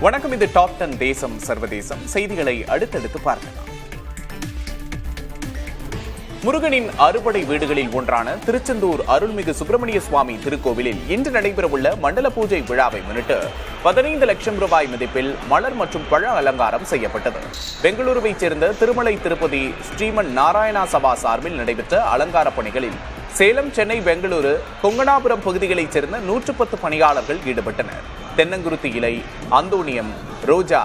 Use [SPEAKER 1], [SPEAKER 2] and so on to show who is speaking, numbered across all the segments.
[SPEAKER 1] வணக்கம். இது டாப் 10 தேசம் சர்வதேசம் செய்திகளை அடுத்தடுத்து பார்க்கலாம். முருகனின் அறுபடை வீடுகளில் ஒன்றான திருச்செந்தூர் அருள்மிகு சுப்பிரமணிய சுவாமி திருக்கோவிலில் இன்று நடைபெறவுள்ள மண்டல பூஜை விழாவை முன்னிட்டு 15 லட்சம் ரூபாய் மதிப்பில் மலர் மற்றும் பழ அலங்காரம் செய்யப்பட்டது. பெங்களூருவைச் சேர்ந்த திருமலை திருப்பதி ஸ்ரீமன் நாராயணா சபா சார்பில் நடைபெற்ற அலங்கார பணிகளில் சேலம், சென்னை, பெங்களூரு, கொங்கணாபுரம் பகுதிகளைச் சேர்ந்த 110 பணியாளர்கள் ஈடுபட்டனர். தென்னங்குருத்தி இலை, அந்தோனியம், ரோஜா,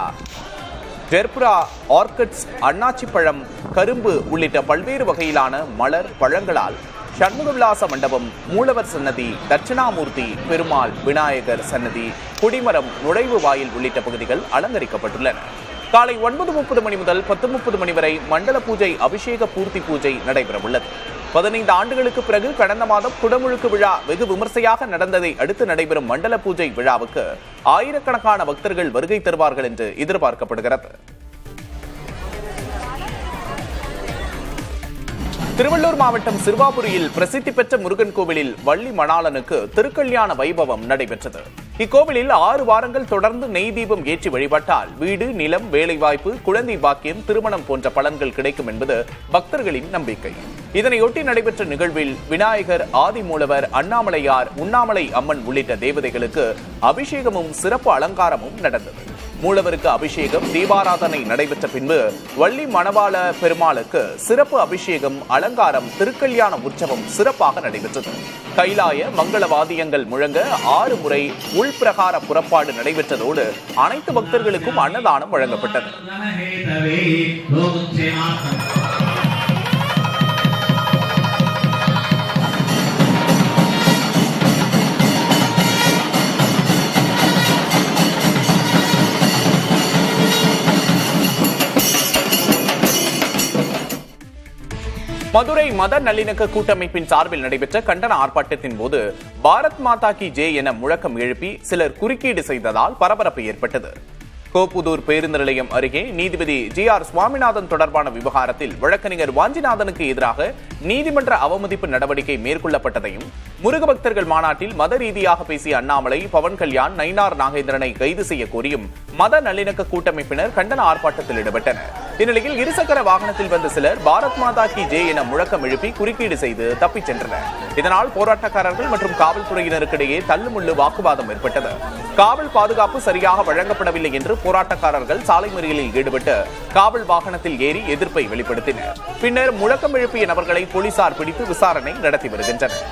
[SPEAKER 1] ஜெர்புரா, ஆர்கிட்ஸ், அண்ணாச்சி பழம், கரும்பு உள்ளிட்ட பல்வேறு வகையிலான மலர் பழங்களால் சண்முகவிலாச மண்டபம், மூலவர் சன்னதி, தட்சிணாமூர்த்தி, பெருமாள், விநாயகர் சன்னதி, கொடிமரம், நுழைவு வாயில் உள்ளிட்ட பகுதிகள் அலங்கரிக்கப்பட்டுள்ளன. காலை 9:30 மணி முதல் 10:30 மணி வரை மண்டல பூஜை, அபிஷேக பூர்த்தி பூஜை நடைபெறவுள்ளது. 15 ஆண்டுகளுக்கு பிறகு கடந்த மாதம் குடமுழுக்கு விழா வெகு விமர்சையாக நடந்ததை அடுத்து நடைபெறும் மண்டல பூஜை விழாவுக்கு ஆயிரக்கணக்கான பக்தர்கள் வருகை தருவார்கள் என்று எதிர்பார்க்கப்படுகிறது. திருவள்ளூர் மாவட்டம் சிறுவாபுரியில் பிரசித்தி பெற்ற முருகன் கோவிலில் வள்ளி மணாளனுக்கு திருக்கல்யாண வைபவம் நடைபெற்றது. இக்கோவிலில் 6 வாரங்கள் தொடர்ந்து நெய் தீபம் ஏற்றி வழிபட்டால் வீடு, நிலம், வேலைவாய்ப்பு, குழந்தை பாக்கியம், திருமணம் போன்ற பலன்கள் கிடைக்கும் என்பது பக்தர்களின் நம்பிக்கை. இதனையொட்டி நடைபெற்ற நிகழ்வில் விநாயகர், ஆதிமூலவர், அண்ணாமலையார், உண்ணாமலை அம்மன் உள்ளிட்ட தேவதைகளுக்கு அபிஷேகமும் சிறப்பு அலங்காரமும் நடந்தது. மூலவருக்கு அபிஷேகம், தீபாராதனை நடைபெற்ற பின்பு வள்ளி மணவாள பெருமாளுக்கு சிறப்பு அபிஷேகம், அலங்காரம், திருக்கல்யாண உற்சவம் சிறப்பாக நடைபெற்றது. கைலாய மங்கள வாத்தியங்கள் முழங்க 6 முறை உள்பிரகார புறப்பாடு நடைபெற்றதோடு அனைத்து பக்தர்களுக்கும் அன்னதானம் வழங்கப்பட்டது. மதுரை மத நல்லிணக்க கூட்டமைப்பின் சார்பில் நடைபெற்ற கண்டன ஆர்ப்பாட்டத்தின் போது பாரத் மாதா கி ஜெய் என முழக்கம் எழுப்பி சிலர் குறுக்கீடு செய்ததால் பரபரப்பு ஏற்பட்டது. கோப்புதூர் பேருந்து நிலையம் அருகே நீதிபதி GR சுவாமிநாதன் தொடர்பான விவகாரத்தில் வழக்கறிஞர் வாஞ்சிநாதனுக்கு எதிராக நீதிமன்ற அவமதிப்பு நடவடிக்கை மேற்கொள்ளப்பட்டதையும், முருக பக்தர்கள் மாநாட்டில் மத ரீதியாக பேசிய அண்ணாமலை, பவன் கல்யாண், நயினார் நாகேந்திரனை கைது செய்ய கோரியும் மத நல்லிணக்க கூட்டமைப்பினர் கண்டன ஆர்ப்பாட்டத்தில் ஈடுபட்டனர். இந்நிலையில் இருசக்கர வாகனத்தில் வந்த சிலர் பாரத் மாதா கி ஜெய் என முழக்கம் எழுப்பி குறுக்கீடு செய்து தப்பிச் சென்றனர். இதனால் போராட்டக்காரர்கள் மற்றும் காவல்துறையினருக்கிடையே தள்ளுமுள்ளு வாக்குவாதம் ஏற்பட்டது. காவல் பாதுகாப்பு சரியாக வழங்கப்படவில்லை என்று போராட்டக்காரர்கள் சாலை மறியலில் ஈடுபட்டு காவல் வாகனத்தில் ஏறி எதிர்ப்பை வெளிப்படுத்தினர். பின்னர் முழக்கம் எழுப்பிய நபர்களை போலீசார் பிடித்து விசாரணை நடத்தி வருகின்றனர்.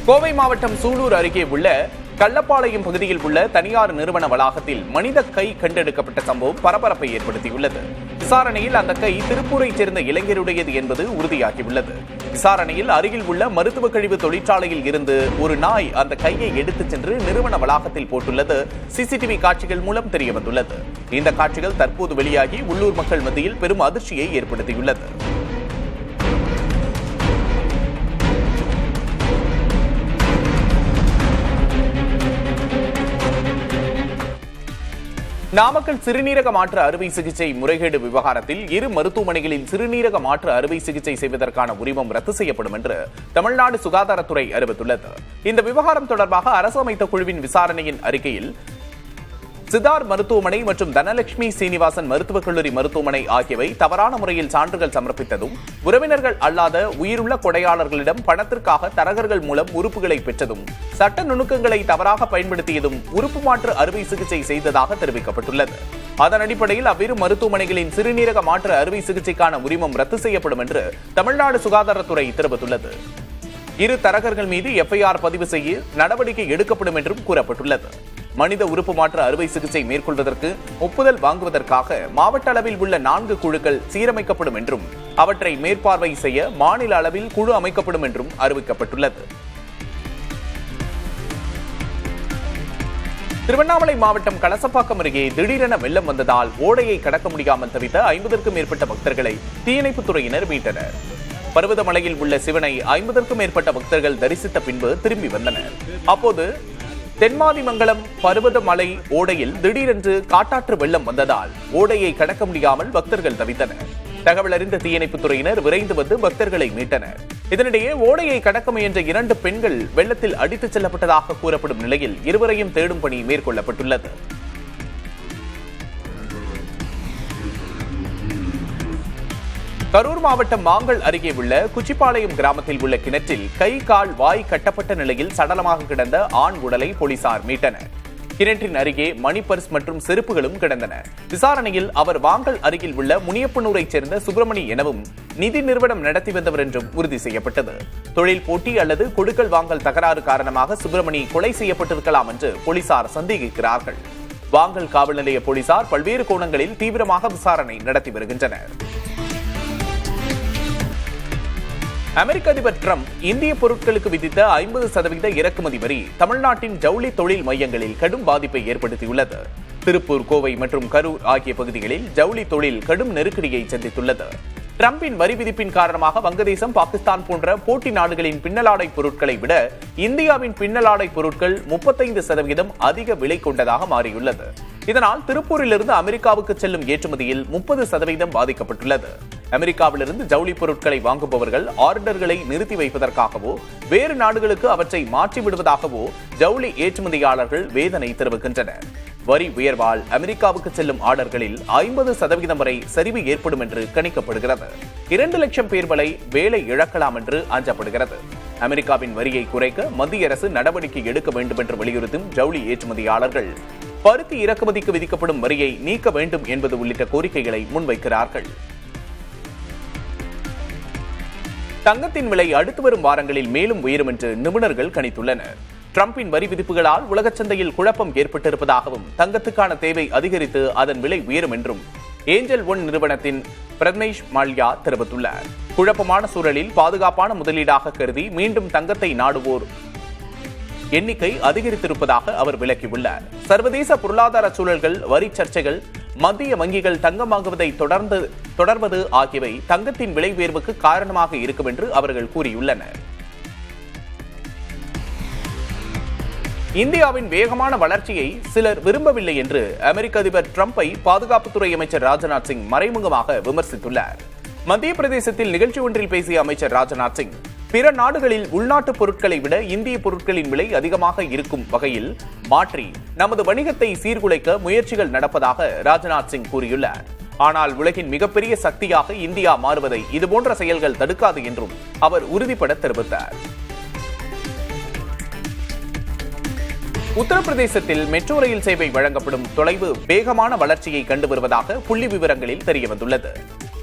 [SPEAKER 1] கோவை மாவட்டம் சூலூர் அருகே உள்ள கள்ளப்பாளையம் பகுதியில் உள்ள தனியார் நிறுவன வளாகத்தில் மனித கை கண்டெடுக்கப்பட்ட சம்பவம் பரபரப்பை ஏற்படுத்தியுள்ளது. விசாரணையில் அந்த கை திருப்பூரைச் சேர்ந்த இளைஞருடையது என்பது உறுதியாகியுள்ளது. விசாரணையில் அருகில் உள்ள மருத்துவ கழிவு தொழிற்சாலையில் இருந்து ஒரு நாய் அந்த கையை எடுத்துச் சென்று நிறுவன வளாகத்தில் போட்டுள்ளது CCTV காட்சிகள் மூலம் தெரியவந்துள்ளது. இந்த காட்சிகள் தற்போது வெளியாகி உள்ளூர் மக்கள் மத்தியில் பெரும் அதிர்ச்சியை ஏற்படுத்தியுள்ளது. நாமக்கல் சிறுநீரக மாற்று அறுவை சிகிச்சை முறைகேடு விவகாரத்தில் 2 மருத்துவமனைகளில் சிறுநீரக மாற்று அறுவை சிகிச்சை செய்வதற்கான உரிமம் ரத்து செய்யப்படும் என்று தமிழ்நாடு சுகாதாரத்துறை அறிவித்துள்ளது. இந்த விவகாரம் தொடர்பாக அரசு அமைத்த குழுவின் விசாரணையின் அறிக்கையில் சித்தார் மருத்துவமனை மற்றும் தனலட்சுமி சீனிவாசன் மருத்துவக் கல்லூரி மருத்துவமனை ஆகியவை தவறான முறையில் சான்றுகள் சமர்ப்பித்ததும், உறவினர்கள் அல்லாத உயிருள்ள கொடையாளர்களிடம் பணத்திற்காக தரகர்கள் மூலம் உறுப்புகளை பெற்றதும், சட்ட நுணுக்கங்களை தவறாக பயன்படுத்தியதும் உறுப்பு மாற்று அறுவை சிகிச்சை செய்ததாக தெரிவிக்கப்பட்டுள்ளது. அதன் அடிப்படையில் அவ்விரு மருத்துவமனைகளின் சிறுநீரக மாற்று அறுவை சிகிச்சைக்கான உரிமம் ரத்து செய்யப்படும் என்று தமிழ்நாடு சுகாதாரத்துறை தெரிவித்துள்ளது. 2 தரகர்கள் மீது FIR பதிவு செய்ய நடவடிக்கை எடுக்கப்படும் என்றும் கூறப்பட்டுள்ளது. மனித உறுப்பு மாற்று அறுவை சிகிச்சை மேற்கொள்வதற்கு ஒப்புதல் வாங்குவதற்காக மாவட்ட அளவில் உள்ள 4 குழுக்கள் சீரமைக்கப்படும் என்றும், அவற்றை மேற்பார்வை செய்ய மாநில அளவில் குழு அமைக்கப்படும் என்றும் அறிவிக்கப்பட்டுள்ளது. திருவண்ணாமலை மாவட்டம் கலசப்பாக்கம் அருகே திடீரென வெள்ளம் வந்ததால் ஓடையை கடக்க முடியாமல் தவித்த 50க்கும் மேற்பட்ட பக்தர்களை தீயணைப்புத் துறையினர் மீட்டனர். பர்வதமலையில் உள்ள சிவனை 50க்கும் மேற்பட்ட பக்தர்கள் தரிசித்த பின்பு திரும்பி வந்தனர். அப்போது தென்மாதிமங்கலம் பர்வதமலை ஓடையில் திடீரென்று காட்டாற்று வெள்ளம் வந்ததால் ஓடையை கடக்க முடியாமல் பக்தர்கள் தவித்தனர். தகவல் அறிந்த தீயணைப்புத் துறையினர் விரைந்து வந்து பக்தர்களை மீட்டனர். இதனிடையே ஓடையை கடக்க முயன்ற 2 பெண்கள் வெள்ளத்தில் அடித்துச் செல்லப்பட்டதாக கூறப்படும் நிலையில் இருவரையும் தேடும் பணி மேற்கொள்ளப்பட்டுள்ளது. கரூர் மாவட்டம் மாங்கல் அருகே உள்ள குச்சிப்பாளையம் கிராமத்தில் உள்ள கிணற்றில் கை கால் வாய் கட்டப்பட்ட நிலையில் சடலமாக கிடந்த ஆண் உடலை போலீசார் மீட்டனர். கிணற்றின் அருகே மணி பர்ஸ் மற்றும் செருப்புகளும் கிடந்தன. விசாரணையில் அவர் வாங்கல் அருகில் உள்ள முனியப்பனூரைச் சேர்ந்த சுப்பிரமணி எனவும் நிதி நிறுவனம் நடத்தி வந்தவர் என்றும் உறுதி செய்யப்பட்டது. தொழில் போட்டி அல்லது கொடுக்கல் வாங்கல் தகராறு காரணமாக சுப்பிரமணி கொலை செய்யப்பட்டிருக்கலாம் என்று போலீசார் சந்தேகிக்கிறார்கள். வாங்கல் காவல் நிலைய போலீசார் பல்வேறு கோணங்களில் தீவிரமாக விசாரணை நடத்தி வருகின்றனர். அமெரிக்க அதிபர் டிரம்ப் இந்திய பொருட்களுக்கு விதித்த 50% இறக்குமதி வரி தமிழ்நாட்டின் ஜவுளி தொழில் மையங்களில் கடும் பாதிப்பை ஏற்படுத்தியுள்ளது. திருப்பூர், கோவை மற்றும் கரூர் ஆகிய பகுதிகளில் ஜவுளி தொழில் கடும் நெருக்கடியை சந்தித்துள்ளது. டிரம்பின் வரி விதிப்பின் காரணமாக வங்கதேசம், பாகிஸ்தான் போன்ற போட்டி நாடுகளின் பின்னலாடை பொருட்களை விட இந்தியாவின் பின்னலாடை பொருட்கள் 35% அதிக விலை கொண்டதாக மாறியுள்ளது. இதனால் திருப்பூரிலிருந்து அமெரிக்காவுக்கு செல்லும் ஏற்றுமதியில் 30% பாதிக்கப்பட்டுள்ளது. அமெரிக்காவிலிருந்து ஜவுளி பொருட்களை வாங்குபவர்கள் ஆர்டர்களை நிறுத்தி வைப்பதற்காகவோ வேறு நாடுகளுக்கு அவற்றை மாற்றிவிடுவதாகவோ ஜவுளி ஏற்றுமதியாளர்கள் வேதனை தெரிவிக்கின்றனர். வரி உயர்வால் அமெரிக்காவுக்கு செல்லும் ஆர்டர்களில் 50% வரை சரிவு ஏற்படும் என்று கணிக்கப்படுகிறது. 2 லட்சம் பேர் வரை வேலை இழக்கலாம் என்று அஞ்சப்படுகிறது. அமெரிக்காவின் வரியை குறைக்க மத்திய அரசு நடவடிக்கை எடுக்க வேண்டும் என்று வலியுறுத்தும் ஜவுளி ஏற்றுமதியாளர்கள் பருத்தி இறக்குமதிக்கு விதிக்கப்படும் வரியை நீக்க வேண்டும் என்பது உள்ளிட்ட கோரிக்கைகளை முன்வைக்கிறார்கள். தங்கத்தின் விலை அடுத்து வரும் வாரங்களில் மேலும் உயரும் என்று நிபுணர்கள் கணித்துள்ளனர். டிரம்பின் வரி விதிப்புகளால் உலகச் சந்தையில் குழப்பம் ஏற்பட்டிருப்பதாகவும் தங்கத்துக்கான தேவை அதிகரித்து அதன் விலை உயரும் என்றும் ஏஞ்சல் ஒன் நிறுவனத்தின் பிரத்மேஷ் மால்யா தெரிவித்துள்ளார். குழப்பமான சூழலில் பாதுகாப்பான முதலீடாக கருதி மீண்டும் தங்கத்தை நாடுவோர் எண்ணிக்கை அதிகரித்திருப்பதாக அவர் விளக்கியுள்ளார். சர்வதேச பொருளாதார சூழல்கள், வரி சர்ச்சைகள், மத்திய வங்கிகள் தங்கம் வாங்குவதை தொடர்வது ஆகியவை தங்கத்தின் விலை உயர்வுக்கு காரணமாக இருக்கும் என்று அவர்கள் கூறியுள்ளனர். இந்தியாவின் வேகமான வளர்ச்சியை சிலர் விரும்பவில்லை என்று அமெரிக்க அதிபர் டிரம்பை பாதுகாப்புத்துறை அமைச்சர் ராஜ்நாத் சிங் மறைமுகமாக விமர்சித்துள்ளார். மத்திய பிரதேசத்தில் நிகழ்ச்சி ஒன்றில் பேசிய அமைச்சர் ராஜ்நாத் சிங், பிற நாடுகளில் உள்நாட்டு பொருட்களை விட இந்திய பொருட்களின் விலை அதிகமாக இருக்கும் வகையில் மாற்றி நமது வணிகத்தை சீர்குலைக்க முயற்சிகள் நடப்பதாக ராஜ்நாத் சிங் கூறியுள்ளார். ஆனால் உலகின் மிகப்பெரிய சக்தியாக இந்தியா மாறுவதை இதுபோன்ற செயல்கள் தடுக்காது என்றும் அவர் உறுதிபட தெரிவித்தார். உத்தரப்பிரதேசத்தில் மெட்ரோ ரயில் சேவை வழங்கப்படும் தொலைவு வேகமான வளர்ச்சியை கண்டு வருவதாக புள்ளி விவரங்களில் தெரியவந்துள்ளது.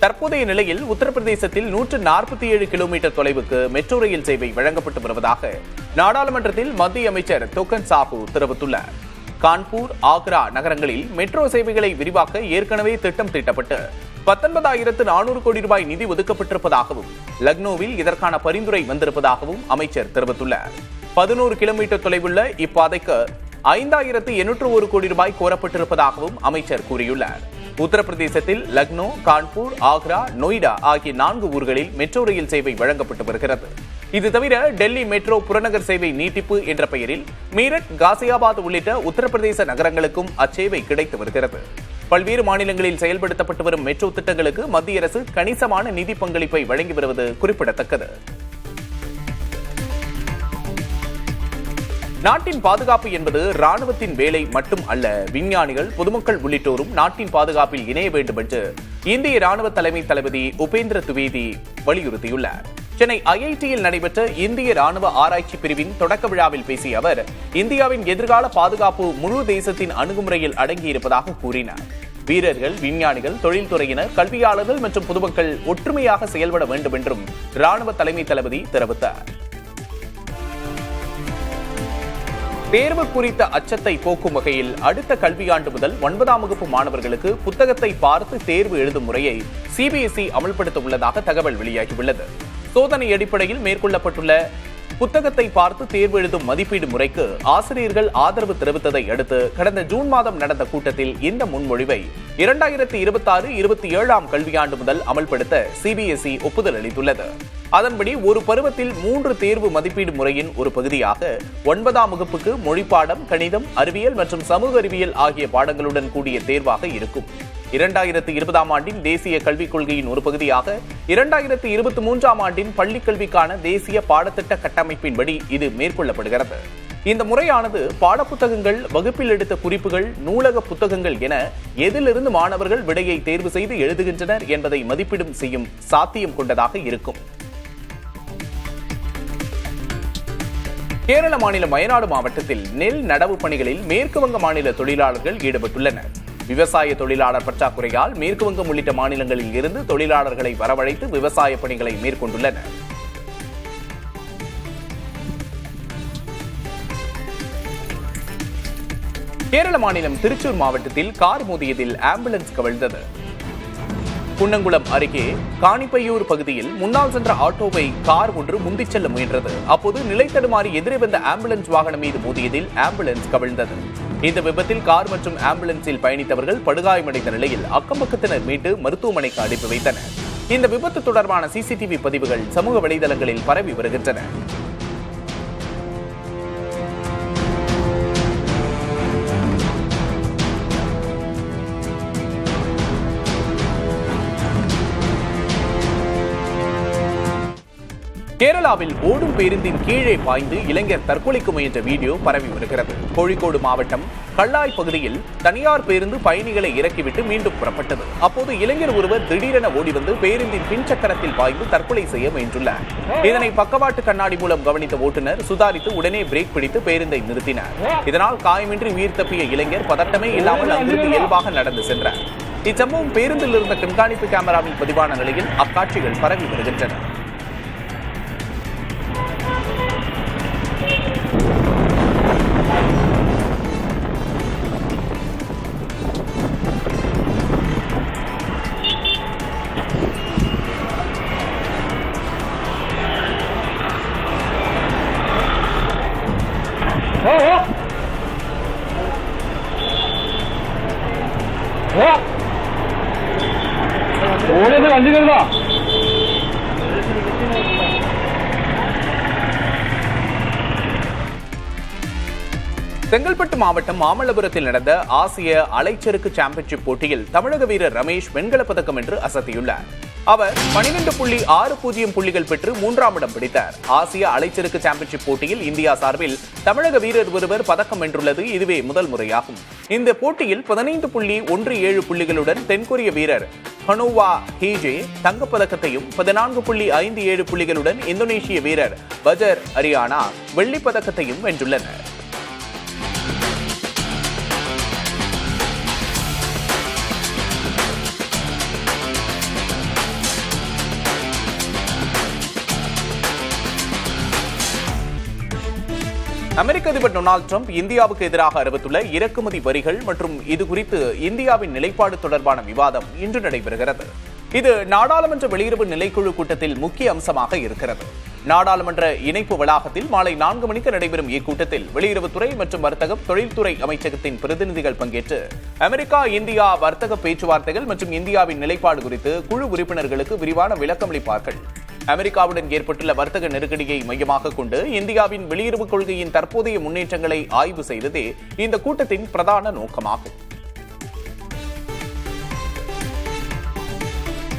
[SPEAKER 1] தற்போதைய நிலையில் உத்தரப்பிரதேசத்தில் 147 கிலோமீட்டர் தொலைவுக்கு மெட்ரோ ரயில் சேவை வழங்கப்பட்டு வருவதாக நாடாளுமன்றத்தில் மத்திய அமைச்சர் தோக்கன் சாஹூ தெரிவித்துள்ளார். கான்பூர், ஆக்ரா நகரங்களில் மெட்ரோ சேவைகளை விரிவாக்க ஏற்கனவே திட்டம் தீட்டப்பட்டு 19,400 கோடி ரூபாய் நிதி ஒதுக்கப்பட்டிருப்பதாகவும் லக்னோவில் இதற்கான பரிந்துரை வந்திருப்பதாகவும் அமைச்சர் தெரிவித்துள்ளார். 11 கிலோமீட்டர் தொலைவுள்ள இப்பாதைக்கு 5,801 கோடி ரூபாய் கோரப்பட்டிருப்பதாகவும் அமைச்சர் கூறியுள்ளார். உத்தரப்பிரதேசத்தில் லக்னோ, கான்பூர், ஆக்ரா, நொய்டா ஆகிய 4 ஊர்களில் மெட்ரோ ரயில் சேவை வழங்கப்பட்டு வருகிறது. இது தவிர டெல்லி மெட்ரோ புறநகர் சேவை நீட்டிப்பு என்ற பெயரில் மீரட், காசியாபாத் உள்ளிட்ட உத்தரப்பிரதேச நகரங்களுக்கும் அச்சேவை கிடைத்து வருகிறது. பல்வேறு மாநிலங்களில் செயல்படுத்தப்பட்டு வரும் மெட்ரோ திட்டங்களுக்கு மத்திய அரசு கணிசமான நிதி பங்களிப்பை வழங்கி வருவது குறிப்பிடத்தக்கது. நாட்டின் பாதுகாப்பு என்பது ராணுவத்தின் வேலை மட்டும் அல்ல. விஞ்ஞானிகள், பொதுமக்கள் உள்ளிட்டோரும் நாட்டின் பாதுகாப்பில் இணைய வேண்டும் என்று இந்திய ராணுவ தலைமை தளபதி உபேந்திர திவேதி வலியுறுத்தியுள்ளார். சென்னை IITயில் நடைபெற்ற இந்திய ராணுவ ஆராய்ச்சி பிரிவின் தொடக்க விழாவில் பேசிய அவர், இந்தியாவின் எதிர்கால பாதுகாப்பு முழு தேசத்தின் அணுகுமுறையில் அடங்கியிருப்பதாக கூறினார். வீரர்கள், விஞ்ஞானிகள், தொழில்துறையினர், கல்வியாளர்கள் மற்றும் பொதுமக்கள் ஒற்றுமையாக செயல்பட வேண்டும் என்றும் ராணுவ தலைமை தளபதி தெரிவித்தார். தேர்வு குறித்த அச்சத்தை போக்கும் வகையில் அடுத்த கல்வியாண்டு முதல் 9ஆம் வகுப்பு மாணவர்களுக்கு புத்தகத்தை பார்த்து தேர்வு எழுதும் முறையை CBSE அமல்படுத்த உள்ளதாக தகவல் வெளியாகியுள்ளது. சோதனை அடிப்படையில் மேற்கொள்ளப்பட்டுள்ள புத்தகத்தை பார்த்து தேர்வு எழுதும் மதிப்பீடு முறைக்கு ஆசிரியர்கள் ஆதரவு தெரிவித்ததை அடுத்து கடந்த ஜூன் மாதம் நடந்த கூட்டத்தில் இந்த முன்மொழிவை 2026-27ஆம் கல்வியாண்டு முதல் அமல்படுத்த CBSE ஒப்புதல் அளித்துள்ளது. அதன்படி ஒரு பருவத்தில் 3 தேர்வு மதிப்பீடு முறையின் ஒரு பகுதியாக 9ஆம் வகுப்புக்கு மொழிப்பாடம், கணிதம், அறிவியல் மற்றும் சமூக அறிவியல் ஆகிய பாடங்களுடன் கூடிய தேர்வாக இருக்கும். 2020ஆம் ஆண்டின் தேசிய கல்விக் கொள்கையின் ஒரு பகுதியாக 2023ஆம் ஆண்டின் பள்ளிக் கல்விக்கான தேசிய பாடத்திட்ட கட்டமைப்பின்படி இது மேற்கொள்ளப்படுகிறது. இந்த முறையானது பாடப்புத்தகங்கள், வகுப்பில் எடுத்த குறிப்புகள், நூலக புத்தகங்கள் என எதிலிருந்து மாணவர்கள் விடையை தேர்வு செய்து எழுதுகின்றனர் என்பதை மதிப்பீடும் செய்யும் சாத்தியம் கொண்டதாக இருக்கும். கேரள மாநிலம் வயநாடு மாவட்டத்தில் நெல் நடவு பணிகளில் மேற்கு வங்க மாநில தொழிலாளர்கள் ஈடுபட்டுள்ளனர். விவசாய தொழிலாளர் பற்றாக்குறையால் மேற்கு வங்கம் உள்ளிட்ட மாநிலங்களில் இருந்து தொழிலாளர்களை வரவழைத்து விவசாய பணிகளை மேற்கொண்டுள்ளனர். கேரள மாநிலம் திருச்சூர் மாவட்டத்தில் கார் மோதியதில் ஆம்புலன்ஸ் கவிழ்ந்தது. குன்னங்குளம் அருகே காணிப்பையூர் பகுதியில் முன்னால் சென்ற ஆட்டோவை கார் ஒன்று முந்திச் செல்ல முயன்றது. அப்போது நிலை தடுமாறி எதிரே வந்த ஆம்புலன்ஸ் வாகனம் மீது மோதியதில் ஆம்புலன்ஸ் கவிழ்ந்தது. இந்த விபத்தில் கார் மற்றும் ஆம்புலன்ஸில் பயணித்தவர்கள் படுகாயமடைந்த நிலையில் அக்கம்பக்கத்தினர் மீட்டு மருத்துவமனைக்கு அனுப்பி வைத்தனர். இந்த விபத்து தொடர்பான சிசிடிவி பதிவுகள் சமூக வலைதளங்களில் பரவி வருகின்றன. கேரளாவில் ஓடும் பேருந்தின் கீழே பாய்ந்து இளைஞர் தற்கொலைக்கு முயன்ற வீடியோ பரவி வருகிறது. கோழிக்கோடு மாவட்டம் கல்லாய் பகுதியில் தனியார் பேருந்து பயணிகளை இறக்கிவிட்டு மீண்டும் புறப்பட்டது. அப்போது இளைஞர் ஒருவர் திடீரென ஓடி வந்து பேருந்தின் பின்சக்கரத்தில் பாய்ந்து தற்கொலை செய்ய முயன்றுள்ளார். இதனை பக்கவாட்டு கண்ணாடி மூலம் கவனித்த ஓட்டுநர் சுதாரித்து உடனே பிரேக் பிடித்து பேருந்தை நிறுத்தினார். இதனால் காயமின்றி உயிர் தப்பிய இளைஞர் பதட்டமே இல்லாமல் அங்கிருந்து இயல்பாக நடந்து சென்றார். இச்சம்பவம் பேருந்தில் இருந்த கண்காணிப்பு கேமராவில் பதிவான நிலையில் அக்காட்சிகள் பரவி வருகின்றன. செங்கல்பட்டு மாவட்டம் மாமல்லபுரத்தில் நடந்த ஆசிய அலைச்சறுக்கு சாம்பியன்ஷிப் போட்டியில் தமிழக வீரர் ரமேஷ் வெண்கலப் பதக்கம் வென்று அசத்தியுள்ளார். அவர் 12.60 புள்ளிகள் பெற்று 3ஆம் இடம் பிடித்தார். ஆசிய அலைச்சறுக்கு சாம்பியன்ஷிப் போட்டியில் இந்தியா சார்பில் தமிழக வீரர் ஒருவர் பதக்கம் வென்றுள்ளது இதுவே முதல் முறையாகும். இந்த போட்டியில் 15.17 புள்ளிகளுடன் தென்கொரிய வீரர் ஹனோவா ஹீஜே தங்கப்பதக்கத்தையும் 14.57 புள்ளிகளுடன் இந்தோனேஷிய வீரர் பஜர் அரியானா வெள்ளிப் பதக்கத்தையும் வென்றுள்ளனர். அமெரிக்க அதிபர் டொனால்டு டிரம்ப் இந்தியாவுக்கு எதிராக அறிவித்துள்ள இறக்குமதி வரிகள் மற்றும் இது குறித்து இந்தியாவின் நிலைப்பாடு தொடர்பான விவாதம் இன்று நடைபெறுகிறது. இது நாடாளுமன்ற வெளியுறவு நிலைக்குழு கூட்டத்தில் முக்கிய அம்சமாக இருக்கிறது. நாடாளுமன்ற இணைப்பு வளாகத்தில் மாலை 4 மணிக்கு நடைபெறும் இக்கூட்டத்தில் வெளியுறவுத்துறை மற்றும் வர்த்தகம், தொழில்துறை அமைச்சகத்தின் பிரதிநிதிகள் பங்கேற்று அமெரிக்கா இந்தியா வர்த்தக பேச்சுவார்த்தைகள் மற்றும் இந்தியாவின் நிலைப்பாடு குறித்து குழு உறுப்பினர்களுக்கு விரிவான விளக்கமளிப்பார்கள். அமெரிக்காவுடன் ஏற்பட்டுள்ள வர்த்தக நெருக்கடியை மையமாக கொண்டு இந்தியாவின் வெளியுறவுக் கொள்கையின் தற்போதைய முன்னேற்றங்களை ஆய்வு செய்ததே இந்த கூட்டத்தின் பிரதான நோக்கமாகும்.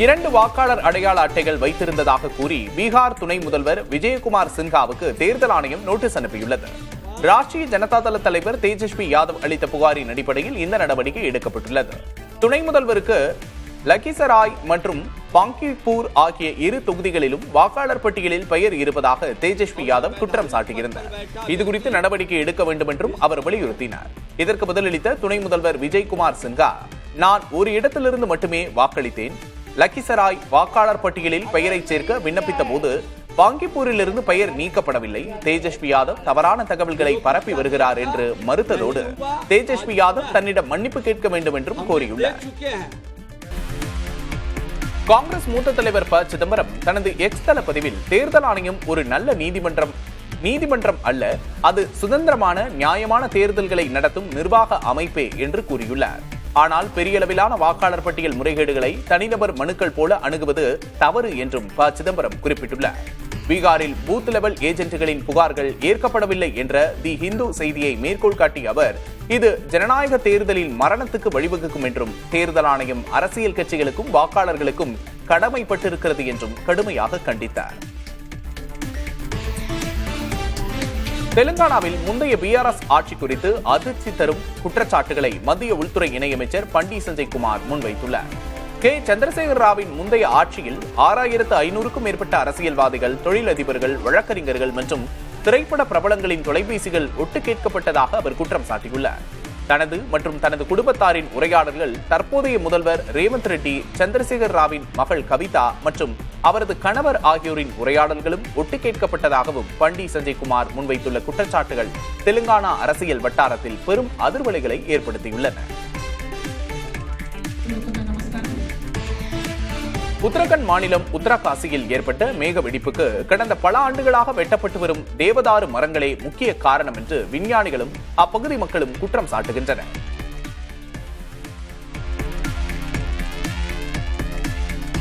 [SPEAKER 1] 2 வாக்காளர் அடையாள அட்டைகள் வைத்திருந்ததாக கூறி பீகார் துணை முதல்வர் விஜயகுமார் சின்ஹாவுக்கு தேர்தல் ஆணையம் நோட்டீஸ் அனுப்பியுள்ளது. ராஷ்டிரிய ஜனதா தள தலைவர் தேஜஸ்வி யாதவ் அளித்த புகாரின் அடிப்படையில் இந்த நடவடிக்கை எடுக்கப்பட்டுள்ளது. துணை முதல்வருக்கு லக்கிசராய் மற்றும் பாங்கிப்பூர் ஆகிய 2 தொகுதிகளிலும் வாக்காளர் பட்டியலில் பெயர் இருப்பதாக தேஜஸ்வி யாதவ் குற்றம் சாட்டியிருந்தார். இதுகுறித்து நடவடிக்கை எடுக்க வேண்டும் என்றும் அவர் வலியுறுத்தினார். இதற்கு பதிலளித்த துணை முதல்வர் விஜயகுமார் சின்ஹா, நான் ஒரு இடத்திலிருந்து மட்டுமே வாக்களித்தேன். லக்கிசராய் வாக்காளர் பட்டியலில் பெயரை சேர்க்க விண்ணப்பித்த போது பாங்கிப்பூரிலிருந்து பெயர் நீக்கப்படவில்லை. தேஜஸ்வி யாதவ் தவறான தகவல்களை பரப்பி வருகிறார் என்று மறுத்ததோடு தேஜஸ்வி யாதவ் தன்னிடம் மன்னிப்பு கேட்க வேண்டும் என்றும் கோரியுள்ளார். காங்கிரஸ் மூத்த தலைவர் ப. சிதம்பரம் தனது எக்ஸ் தள பதிவில் தேர்தல் ஆணையம் ஒரு நல்ல நீதிமன்றம் அல்ல, அது சுதந்திரமான நியாயமான தேர்தல்களை நடத்தும் நிர்வாக அமைப்பே என்று கூறியுள்ளார். ஆனால் பெரிய அளவிலான வாக்காளர் பட்டியல் முறைகேடுகளை தனிநபர் மனுக்கள் போல அணுகுவது தவறு என்றும் ப. சிதம்பரம் குறிப்பிட்டுள்ளார். பீகாரில் பூத் லெவல் ஏஜென்ட்டுகளின் புகார்கள் ஏற்கப்படவில்லை என்ற தி ஹிந்து செய்தியை மேற்கோள் காட்டிய அவர், இது ஜனநாயக தேர்தலின் மரணத்துக்கு வழிவகுக்கும் என்றும் தேர்தல் ஆணையம் அரசியல் கட்சிகளுக்கும் வாக்காளர்களுக்கும் கடமைப்பட்டிருக்கிறது என்றும் கடுமையாக கண்டித்தார். தெலுங்கானாவில் முந்தைய பிஆர்எஸ் ஆட்சி குறித்து அதிர்ச்சி தரும் குற்றச்சாட்டுகளை மத்திய உள்துறை இணையமைச்சர் பண்டி சஞ்சய் குமார் முன்வைத்துள்ளார். கே. சந்திரசேகர ராவின் முந்தைய ஆட்சியில் 6500க்கும் மேற்பட்ட அரசியல்வாதிகள், தொழிலதிபர்கள், வழக்கறிஞர்கள் மற்றும் திரைப்பட பிரபலங்களின் தொலைபேசிகள் ஒட்டு கேட்கப்பட்டதாக அவர் குற்றம் சாட்டியுள்ளார். தனது மற்றும் தனது குடும்பத்தாரின் உரையாடல்கள் தற்போதைய முதல்வர் ரேவந்த் ரெட்டி, சந்திரசேகர ராவின் மகள் கவிதா மற்றும் அவரது கணவர் ஆகியோரின் உரையாடல்களும் ஒட்டு கேட்கப்பட்டதாகவும் பண்டி சஞ்சய் குமார் முன்வைத்துள்ள குற்றச்சாட்டுகள் தெலுங்கானா அரசியல் வட்டாரத்தில் பெரும் அதிர்வலைகளை ஏற்படுத்தியுள்ளன. உத்தரகண்ட் மாநிலம் உத்தரகாசியில் ஏற்பட்ட மேக வெடிப்புக்கு கடந்த பல ஆண்டுகளாக வெட்டப்பட்டு வரும் தேவதாரு மரங்களே முக்கிய காரணம் என்று விஞ்ஞானிகளும் அப்பகுதி மக்களும் குற்றம் சாட்டுகின்றனர்.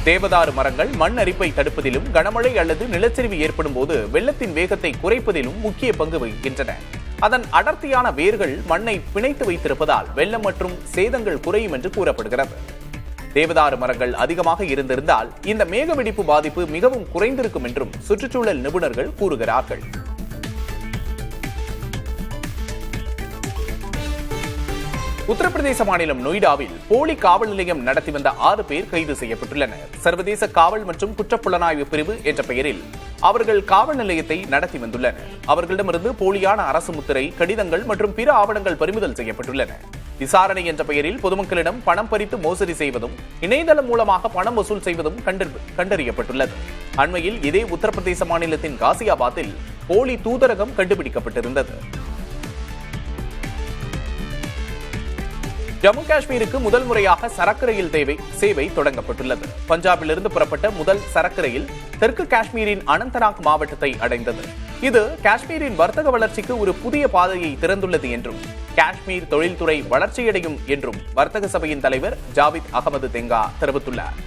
[SPEAKER 1] தேவதாரு மரங்கள் மண் அரிப்பை தடுப்பதிலும், கனமழை அல்லது நிலச்சரிவு ஏற்படும் போது வெள்ளத்தின் வேகத்தை குறைப்பதிலும் முக்கிய பங்கு வகிக்கின்றன. அதன் அடர்த்தியான வேர்கள் மண்ணை பிணைத்து வைத்திருப்பதால் வெள்ளம் மற்றும் சேதங்கள் குறையும் என்று கூறப்படுகிறது. தேவதாரு மரங்கள் அதிகமாக இருந்திருந்தால் இந்த மேக வெடிப்பு பாதிப்பு மிகவும் குறைந்திருக்கும் என்றும் சுற்றுச்சூழல் நிபுணர்கள் கூறுகிறார்கள். உத்தரப்பிரதேச மாநிலம் நொய்டாவில் போலி காவல் நிலையம் நடத்தி வந்த 6 பேர் கைது செய்யப்பட்டுள்ளனர். சர்வதேச காவல் மற்றும் குற்றப்புலனாய்வு பிரிவு என்ற பெயரில் அவர்கள் காவல் நிலையத்தை நடத்தி வந்துள்ளனர். அவர்களிடமிருந்து போலியான அரசு முத்திரை, கடிதங்கள் மற்றும் பிற ஆவணங்கள் பறிமுதல் செய்யப்பட்டுள்ளன. விசாரணை என்ற பெயரில் பொதுமக்களிடம் பணம் பறித்து மோசடி செய்வதும், இணையதளம் மூலமாக பணம் வசூல் செய்வதும் கண்டறியப்பட்டுள்ளது. அண்மையில் இதே உத்தரப்பிரதேச மாநிலத்தின் காசியாபாத்தில் போலி தூதரகம் கண்டுபிடிக்கப்பட்டிருந்தது. ஜம்மு காஷ்மீருக்கு முதல் முறையாக சரக்கு ரயில் சேவை தொடங்கப்பட்டுள்ளது. பஞ்சாபிலிருந்து புறப்பட்ட முதல் சரக்கு ரயில் தெற்கு காஷ்மீரின் அனந்தநாக் மாவட்டத்தை அடைந்தது. இது காஷ்மீரின் வர்த்தக வளர்ச்சிக்கு ஒரு புதிய பாதையை திறந்துள்ளது என்றும், காஷ்மீர் தொழில்துறை வளர்ச்சியடையும் என்றும் வர்த்தக சபையின் தலைவர் ஜாவித் அகமது தெங்கா தெரிவித்துள்ளார்.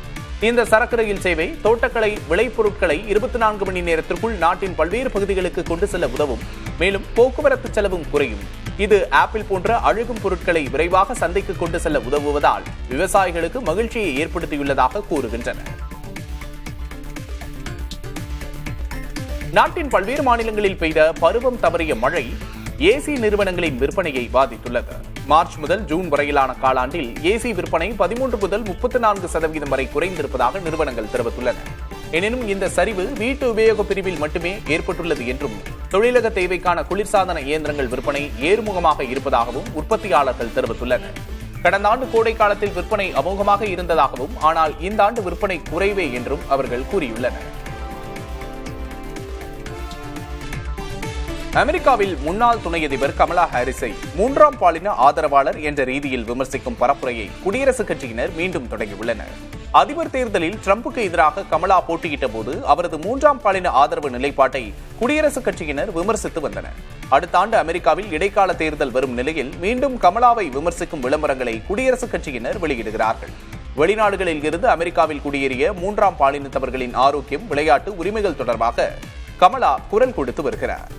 [SPEAKER 1] இந்த சரக்கு ரயில் சேவை தோட்டக்கலை விளைபொருட்களை 24 மணி நேரத்திற்குள் நாட்டின் பல்வேறு பகுதிகளுக்கு கொண்டு செல்ல உதவும். மேலும் போக்குவரத்து செலவும் குறையும். இது ஆப்பிள் போன்ற அழுகும் பொருட்களை விரைவாக சந்தைக்கு கொண்டு செல்ல உதவுவதால் விவசாயிகளுக்கு மகிழ்ச்சியை ஏற்படுத்தியுள்ளதாக கூறுகின்றனர். நாட்டின் பல்வேறு மாநிலங்களில் பெய்த பருவம் தவறிய மழை ஏசி நிறுவனங்களின் விற்பனையை பாதித்துள்ளது. மார்ச் முதல் ஜூன் வரையிலான காலாண்டில் ஏசி விற்பனை 13 முதல் 34% வரை குறைந்திருப்பதாக நிறுவனங்கள் தெரிவித்துள்ளன. எனினும் இந்த சரிவு வீட்டு உபயோக பிரிவில் மட்டுமே ஏற்பட்டுள்ளது என்றும், தொழிலக தேவைக்கான குளிர்சாதன இயந்திரங்கள் விற்பனை ஏறுமுகமாக இருப்பதாகவும் உற்பத்தியாளர்கள் தெரிவித்துள்ளனர். கடந்த ஆண்டு கோடை காலத்தில் விற்பனை அமோகமாக இருந்ததாகவும், ஆனால் இந்த ஆண்டு விற்பனை குறைவே என்றும் அவர்கள் கூறியுள்ளனர். அமெரிக்காவில் முன்னாள் துணை அதிபர் கமலா ஹாரிஸை 3ஆம் பாலின ஆதரவாளர் என்ற ரீதியில் விமர்சிக்கும் பரப்புரையை குடியரசுக் கட்சியினர் மீண்டும் தொடங்கியுள்ளனர். அதிபர் தேர்தலில் டிரம்புக்கு எதிராக கமலா போட்டியிட்ட போது அவரது 3ஆம் பாலின ஆதரவு நிலைப்பாட்டை குடியரசுக் கட்சியினர் விமர்சித்து வந்தனர். அடுத்த ஆண்டு அமெரிக்காவில் இடைக்கால தேர்தல் வரும் நிலையில் மீண்டும் கமலாவை விமர்சிக்கும் விளம்பரங்களை குடியரசுக் கட்சியினர் வெளியிடுகிறார்கள். வெளிநாடுகளில் இருந்து அமெரிக்காவில் குடியேறிய 3ஆம் பாலினத்தவர்களின் ஆரோக்கியம், விளையாட்டு உரிமைகள் தொடர்பாக கமலா குரல் கொடுத்து வருகிறார்.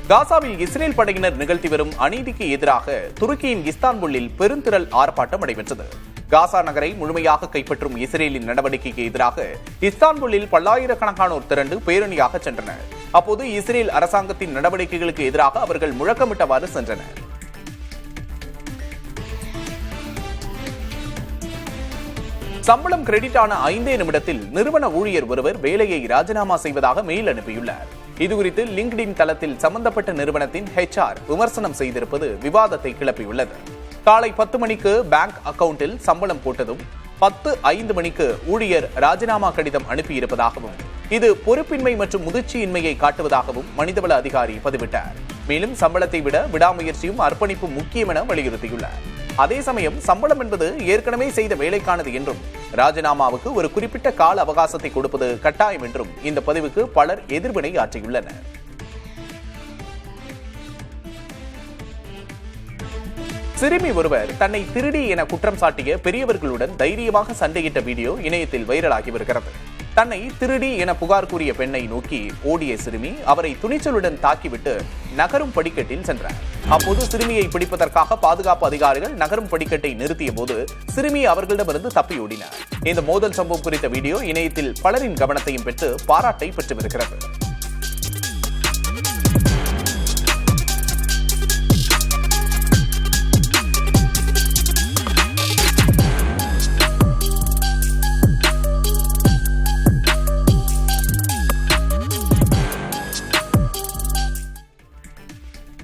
[SPEAKER 1] காசாவில் இஸ்ரேல் படையினர் நிகழ்த்தி வரும் அநீதிக்கு எதிராக துருக்கியின் இஸ்தான்புல்லில் பெருந்திரள் ஆர்ப்பாட்டம் நடைபெற்றது. காசா நகரை முழுமையாக கைப்பற்றும் இஸ்ரேலின் நடவடிக்கைக்கு எதிராக இஸ்தான்புல்லில் பல்லாயிரக்கணக்கானோர் திரண்டு பேரணியாக சென்றனர். அப்போது இஸ்ரேல் அரசாங்கத்தின் நடவடிக்கைகளுக்கு எதிராக அவர்கள் முழக்கமிட்டவாறு சென்றனர். சம்பளம் கிரெடிட் ஆன 5 நிமிடத்தில் நிறுவன ஊழியர் ஒருவர் வேலையை ராஜினாமா செய்வதாக மெயில் அனுப்பியுள்ளார். இதுகுறித்து லிங்க்டின் தளத்தில் சம்பந்தப்பட்ட நிறுவனத்தின் HR விமர்சனம் செய்திருப்பது விவாதத்தை கிளப்பியுள்ளது. காலை 10 மணிக்கு பேங்க் அக்கவுண்டில் சம்பளம் போட்டதும் 10:05 மணிக்கு ஊழியர் ராஜினாமா கடிதம் அனுப்பியிருப்பதாகவும், இது பொறுப்பின்மை மற்றும் முதிர்ச்சியின்மையை காட்டுவதாகவும் மனிதவள அதிகாரி பதிவிட்டார். மேலும் சம்பளத்தை விட விடாமுயற்சியும் அர்ப்பணிப்பும் முக்கியம் என வலியுறுத்தியுள்ளார். அதே சமயம் சம்பளம் என்பது ஏற்கனவே செய்த வேலைக்கானது என்றும், ராஜினாமாவுக்கு ஒரு குறிப்பிட்ட கால அவகாசத்தை கொடுப்பது கட்டாயம் என்றும் இந்த பதிவுக்கு பலர் எதிர்வினை ஆற்றியுள்ளனர். சிறுமி ஒருவர் தன்னை திருடி என குற்றம் சாட்டிய பெரியவர்களுடன் தைரியமாக சண்டையிட்ட வீடியோ இணையத்தில் வைரலாகி வருகிறது. தன்னை திருடி என புகார் கூறிய பெண்ணை நோக்கி ஓடிய சிறுமி அவரை துணிச்சலுடன் தாக்கிவிட்டு நகரும் படிக்கட்டில் சென்றார். அப்போது சிறுமியை பிடிப்பதற்காக பாதுகாப்பு அதிகாரிகள் நகரும் படிக்கட்டை நிறுத்திய போது சிறுமி அவர்களிடமிருந்து தப்பியோடினார். இந்த மோதல் சம்பவம் குறித்த வீடியோ இணையத்தில் பலரின் கவனத்தையும் பெற்று பாராட்டை பெற்று வருகிறது.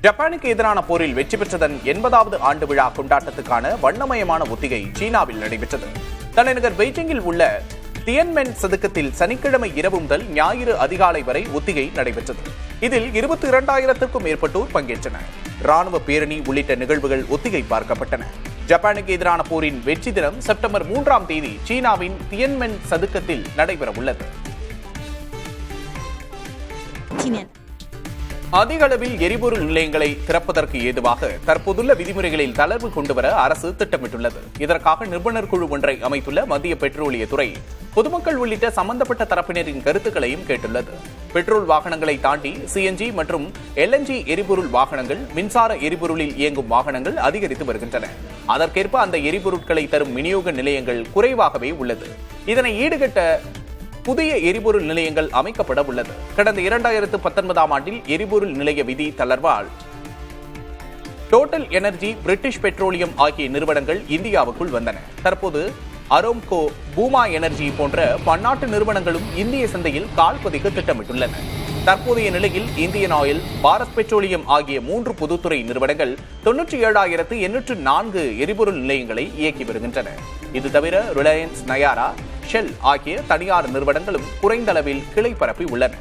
[SPEAKER 1] ஜப்பானுக்கு எதிரான போரில் வெற்றி பெற்றதன் 80வது ஆண்டு விழா கொண்டாட்டத்துக்கான வண்ணமயமான ஒத்திகை சீனாவில் நடைபெற்றது. தலைநகர் பெய்ஜிங்கில் உள்ள தியன்மென் சதுக்கத்தில் சனிக்கிழமை இரவு முதல் ஞாயிறு அதிகாலை வரை ஒத்திகை நடைபெற்றது. இதில் 22,000க்கும் மேற்பட்டோர் பங்கேற்றனர். ராணுவ பேரணி உள்ளிட்ட நிகழ்வுகள் ஒத்திகை பார்க்கப்பட்டன. ஜப்பானுக்கு எதிரான போரின் வெற்றி தினம் செப்டம்பர் 3ஆம் தேதி சீனாவின் தியன்மென் சதுக்கத்தில் நடைபெற உள்ளது. அதிக அளவில் எரிபொருள் நிலையங்களை திறப்பதற்கு ஏதுவாக தற்போதுள்ள விதிமுறைகளில் தளர்வு கொண்டுவர அரசு திட்டமிட்டுள்ளது. இதற்காக நிபுணர் குழு ஒன்றை அமைத்துள்ள மத்திய பெட்ரோலியத்துறை பொதுமக்கள் உள்ளிட்ட சம்பந்தப்பட்ட தரப்பினரின் கருத்துக்களையும் கேட்டுள்ளது. பெட்ரோல் வாகனங்களை தாண்டி சிஎன்ஜி மற்றும் எல்என்ஜி எரிபொருள் வாகனங்கள், மின்சார எரிபொருளில் இயங்கும் வாகனங்கள் அதிகரித்து வருகின்றன. அதற்கேற்ப அந்த எரிபொருட்களை தரும் விநியோக நிலையங்கள் குறைவாகவே உள்ளது. இதனை ஈடுகட்ட புதிய எரிபொருள் நிலையங்கள் அமைக்கப்பட உள்ளது. கடந்த 2019ஆம் ஆண்டில் எரிபொருள் நிலைய விதி தளர்வால் டோட்டல் எனர்ஜி, பிரிட்டிஷ் பெட்ரோலியம் ஆகிய நிறுவனங்கள் இந்தியாவுக்குள் வந்தன. தற்போது அரோம்கோ, பூமா எனர்ஜி போன்ற பன்னாட்டு நிறுவனங்களும் இந்திய சந்தையில் கால் பதிக்க திட்டமிட்டுள்ளன. தற்போதைய நிலையில் இந்தியன் ஆயில், பாரத் பெட்ரோலியம் ஆகிய 3 பொதுத்துறை நிறுவனங்கள் 97,804 எரிபொருள் நிலையங்களை இயக்கி வருகின்றன. இது தவிர ரிலையன்ஸ், நயாரா, ஷெல் ஆகிய தனியார் நிறுவனங்களும் குறைந்த அளவில் கிளை பரப்பி உள்ளன.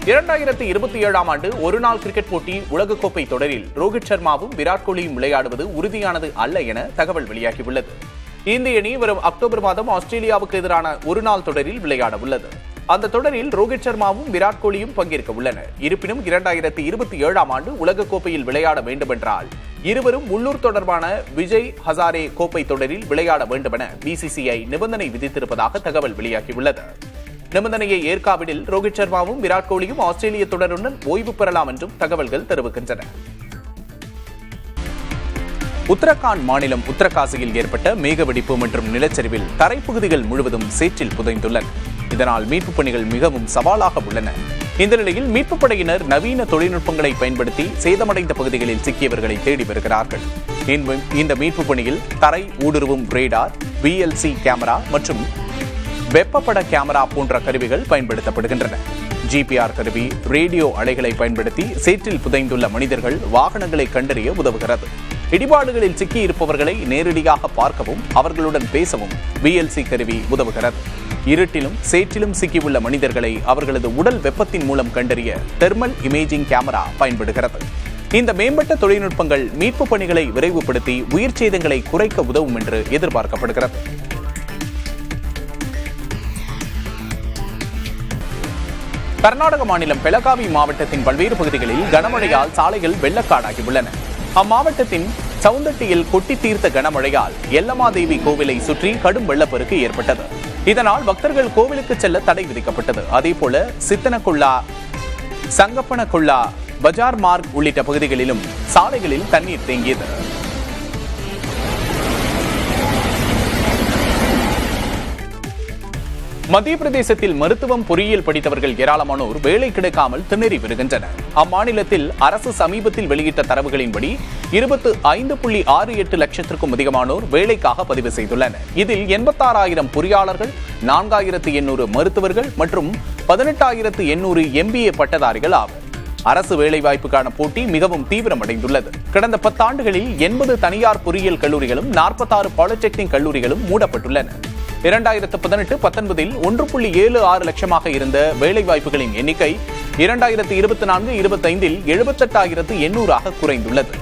[SPEAKER 1] 2027ஆம் ஆண்டு ஒருநாள் கிரிக்கெட் போட்டி உலகக்கோப்பை தொடரில் ரோஹித் சர்மாவும் விராட் கோலியும் விளையாடுவது உறுதியானது அல்ல என தகவல் வெளியாகியுள்ளது. இந்திய அணி வரும் அக்டோபர் மாதம் ஆஸ்திரேலியாவுக்கு எதிரான ஒருநாள் தொடரில் விளையாட உள்ளது. அந்த தொடரில் ரோஹித் சர்மாவும் விராட் கோலியும் பங்கேற்க உள்ளனர். இருப்பினும் 2027ஆம் ஆண்டு உலகக்கோப்பையில் விளையாட வேண்டுமென்றால் இருவரும் உள்ளூர் தொடர்பான விஜய் ஹசாரே கோப்பை தொடரில் விளையாட வேண்டுமென பிசிசிஐ நிபந்தனை விதித்திருப்பதாக தகவல் வெளியாகியுள்ளது. நிபந்தனையை ஏற்காவிடில் ரோஹித் சர்மாவும் விராட் கோலியும் ஆஸ்திரேலிய தொடருடன் ஓய்வு பெறலாம் என்றும் தகவல்கள் தெரிவிக்கின்றன. உத்தரகாண்ட் மாநிலம் உத்தரகாசியில் ஏற்பட்ட மேகவெடிப்பு மற்றும் நிலச்சரிவில் தரைப்பகுதிகள் முழுவதும் சேற்றில் புதைந்துள்ளன. இதனால் மீட்புப் பணிகள் மிகவும் சவாலாக உள்ளன. இந்த நிலையில் மீட்புப் படையினர் நவீன தொழில்நுட்பங்களை பயன்படுத்தி சேதமடைந்த பகுதிகளில் சிக்கியவர்களை தேடி வருகிறார்கள். இந்த மீட்புப் பணியில் தரை ஊடுருவும் ரேடார், VLC கேமரா மற்றும் வெப்பப்பட கேமரா போன்ற கருவிகள் பயன்படுத்தப்படுகின்றன. GPR கருவி, ரேடியோ அலைகளை பயன்படுத்தி சேற்றில் புதைந்துள்ள மனிதர்கள், வாகனங்களை கண்டறிய உதவுகிறது. இடிபாடுகளில் சிக்கி இருப்பவர்களை நேரடியாக பார்க்கவும் அவர்களுடன் பேசவும் VLC கருவி உதவுகிறது. இருட்டிலும் சேற்றிலும் சிக்கியுள்ள மனிதர்களை அவர்களது உடல் வெப்பத்தின் மூலம் கண்டறிய தெர்மல் இமேஜிங் கேமரா பயன்படுகிறது. இந்த மேம்பட்ட தொழில்நுட்பங்கள் மீட்பு பணிகளை விரைவுபடுத்தி உயிர் சேதங்களை குறைக்க உதவும் என்று எதிர்பார்க்கப்படுகிறது. கர்நாடக மாநிலம் பெலகாவி மாவட்டத்தின் பல்வேறு பகுதிகளில் கனமழையால் சாலைகள் வெள்ளக்காடாகியுள்ளன. அம்மாவட்டத்தின் சவுந்தட்டியில் கொட்டி தீர்த்த கனமழையால் எல்லமாதேவி கோவிலை சுற்றி கடும் வெள்ளப்பெருக்கு ஏற்பட்டது. இதனால் பக்தர்கள் கோவிலுக்கு செல்ல தடை விதிக்கப்பட்டது. அதேபோல சித்தனக்குள்ளா, சங்கப்பனக்குள்ளா, பஜார் மார்க் உள்ளிட்ட பகுதிகளிலும் சாலைகளில் தண்ணீர் தேங்கியது. மத்திய பிரதேசத்தில் மருத்துவம், பொறியியல் படித்தவர்கள் ஏராளமானோர் வேலை கிடைக்காமல் திணறி வருகின்றனர். அம்மாநிலத்தில் அரசு சமீபத்தில் வெளியிட்ட தரவுகளின்படி 25.68 லட்சத்திற்கும் அதிகமானோர் வேலைக்காக பதிவு செய்துள்ளனர். இதில் 86,000 பொறியாளர்கள், 4,800 மருத்துவர்கள் மற்றும் 18,800 MBA பட்டதாரிகள் ஆவர். அரசு வேலைவாய்ப்புக்கான போட்டி மிகவும் தீவிரமடைந்துள்ளது. கடந்த 10 ஆண்டுகளில் 80 தனியார் பொறியியல் கல்லூரிகளும் 46 பாலிடெக்னிக் கல்லூரிகளும் மூடப்பட்டுள்ளன. 2018-19 1.76 லட்சமாக இருந்த வேலைவாய்ப்புகளின் எண்ணிக்கை 2024-25 78,800 குறைந்துள்ளது.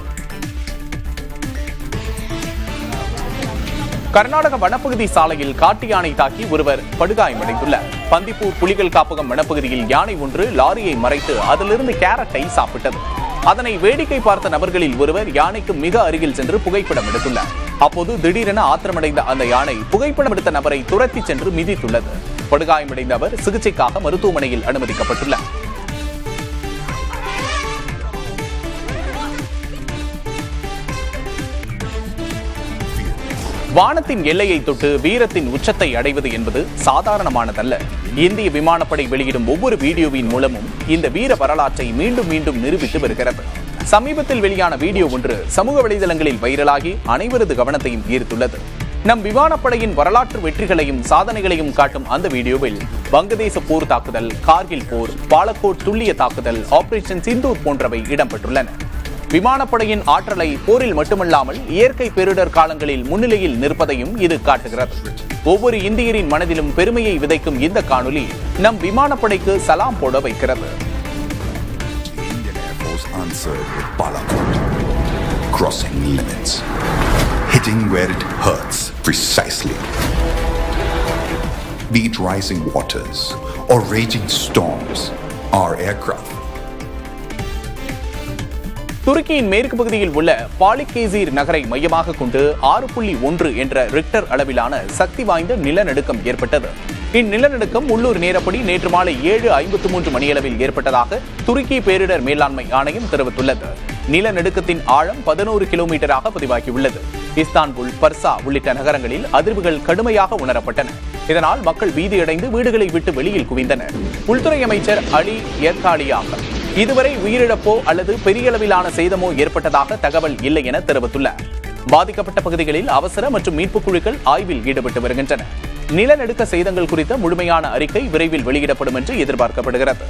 [SPEAKER 1] கர்நாடக வனப்பகுதி சாலையில் காட்டு யானை தாக்கி ஒருவர் படுகாயமடைந்துள்ளார். பந்திப்பூர் புலிகள் காப்பகம் வனப்பகுதியில் யானை ஒன்று லாரியை மறைத்து அதிலிருந்து கேரட்டை சாப்பிட்டது. அதனை வேடிக்கை பார்த்த நபர்களில் ஒருவர் யானைக்கு மிக அருகில் சென்று புகைப்படம் எடுத்துள்ளார். அப்போது திடீரென ஆத்திரமடைந்த அந்த யானை புகைப்படம் எடுத்த நபரை துரத்தி சென்று மிதித்துள்ளது. படுகாயமடைந்த அவர் சிகிச்சைக்காக மருத்துவமனையில் அனுமதிக்கப்பட்டுள்ளார். வானத்தின் எல்லையை தொட்டு வீரத்தின் உச்சத்தை அடைவது என்பது சாதாரணமானதல்ல. இந்திய விமானப்படை வெளியிடும் ஒவ்வொரு வீடியோவின் மூலமும் இந்த வீர வரலாற்றை மீண்டும் மீண்டும் நிரூபித்து வருகிறது. சமீபத்தில் வெளியான வீடியோ ஒன்று சமூக வலைதளங்களில் வைரலாகி அனைவரது கவனத்தையும் ஈர்த்துள்ளது. நம் விமானப்படையின் வரலாற்று வெற்றிகளையும் சாதனைகளையும் காட்டும் அந்த வீடியோவில் வங்கதேச போர் தாக்குதல், கார்கில் போர், பாலக்கோட் துல்லிய தாக்குதல், ஆபரேஷன் சிந்தூர் போன்றவை இடம்பெற்றுள்ளன. விமானப்படையின் ஆற்றலை போரில் மட்டுமல்லாமல் இயற்கை பேரிடர் காலங்களில் முன்னிலையில் நிற்பதையும் இது காட்டுகிறது. ஒவ்வொரு இந்தியரின் மனதிலும் பெருமையை விதைக்கும் இந்த காணொலி நம் விமானப்படைக்கு சலாம் போட வைக்கிறது.
[SPEAKER 2] Answered with Balakot, crossing limits, hitting where it hurts precisely. Be it rising waters or raging storms, our aircraft.
[SPEAKER 1] துருக்கியின் மேற்கு பகுதியில் உள்ள பாலிகேசீர் நகரை மையமாக கொண்டு 6.1 என்ற ரிக்டர் அளவிலான சக்தி வாய்ந்த நிலநடுக்கம் ஏற்பட்டது. இந்நிலநடுக்கம் உள்ளூர் நேரப்படி நேற்று மாலை 7:53 மணியளவில் ஏற்பட்டதாக துருக்கி பேரிடர் மேலாண்மை ஆணையம் தெரிவித்துள்ளது. நிலநடுக்கத்தின் ஆழம் 11 கிலோமீட்டராக பதிவாகியுள்ளது. இஸ்தான்புல், பர்சா உள்ளிட்ட நகரங்களில் அதிர்வுகள் கடுமையாக உணரப்பட்டன. இதனால் மக்கள் பீதியடைந்து வீடுகளை விட்டு வெளியில் குவிந்தனர். உள்துறை அமைச்சர் அலி எர்காலியாக இதுவரை உயிரிழப்போ அல்லது பெரிய அளவிலான சேதமோ ஏற்பட்டதாக தகவல் இல்லை என தெரிவித்துள்ளார். பாதிக்கப்பட்ட பகுதிகளில் அவசர மற்றும் மீட்புக் குழுக்கள் ஆய்வில் ஈடுபட்டு வருகின்றன. நிலநடுக்க சேதங்கள் குறித்த முழுமையான அறிக்கை விரைவில் வெளியிடப்படும் என்று எதிர்பார்க்கப்படுகிறது.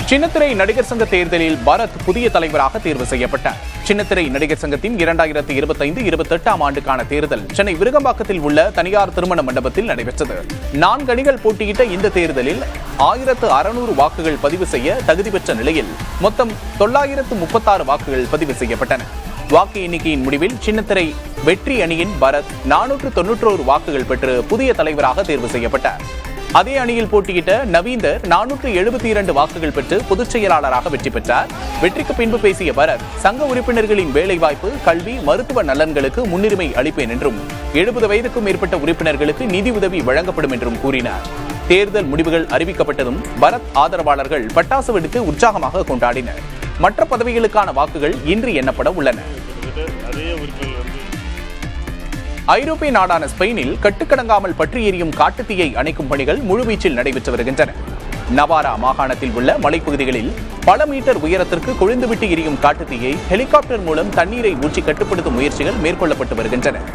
[SPEAKER 1] சின்னத்திரை நடிகர் சங்க தேர்தலில் பரத் புதிய தலைவராக தேர்வு செய்யப்பட்டார். சின்னத்திரை நடிகர் சங்கத்தின் 2025-28 ஆண்டுக்கான தேர்தல் சென்னை விருகம்பாக்கத்தில் உள்ள தனியார் திருமண மண்டபத்தில் நடைபெற்றது. 4 அணிகள் போட்டியிட்ட இந்த தேர்தலில் 1600 வாக்குகள் பதிவு செய்ய தகுதி பெற்ற நிலையில் மொத்தம் 936 வாக்குகள் பதிவு செய்யப்பட்டன. வாக்கு எண்ணிக்கையின் முடிவில் சின்னத்திரை வெற்றி அணியின் பரத் 491 வாக்குகள் பெற்று புதிய தலைவராக தேர்வு செய்யப்பட்டார். அதே அணியில் போட்டியிட்ட நவீந்தர் 472 வாக்குகள் பெற்று பொதுச் செயலாளராக வெற்றி பெற்றார். வெற்றிக்கு பின்பு பேசிய பரத், சங்க உறுப்பினர்களின் வேலைவாய்ப்பு, கல்வி, மருத்துவ நலன்களுக்கு முன்னுரிமை அளிப்பேன் என்றும் 70 வயதுக்கும் மேற்பட்ட உறுப்பினர்களுக்கு நிதி உதவி வழங்கப்படும் என்றும் கூறினார். தேர்தல் முடிவுகள் அறிவிக்கப்பட்டதும் பரத் ஆதரவாளர்கள் பட்டாசு வெடித்து உற்சாகமாக கொண்டாடினர். மற்ற பதவிகளுக்கான வாக்குகள் இன்று எண்ணப்பட உள்ளன. ஐரோப்பிய நாடான ஸ்பெயினில் கட்டுக்கடங்காமல் பற்றி எரியும் காட்டுத்தீயை அணைக்கும் பணிகள் முழுவீச்சில் நடைபெற்று வருகின்றன. நவாரா மாகாணத்தில் உள்ள மலைப்பகுதிகளில் பல மீட்டர் உயரத்திற்கு கொழுந்துவிட்டு எரியும் காட்டுத்தீயை ஹெலிகாப்டர் மூலம் தண்ணீரை ஊற்றி கட்டுப்படுத்தும் முயற்சிகள் மேற்கொள்ளப்பட்டு வருகின்றன.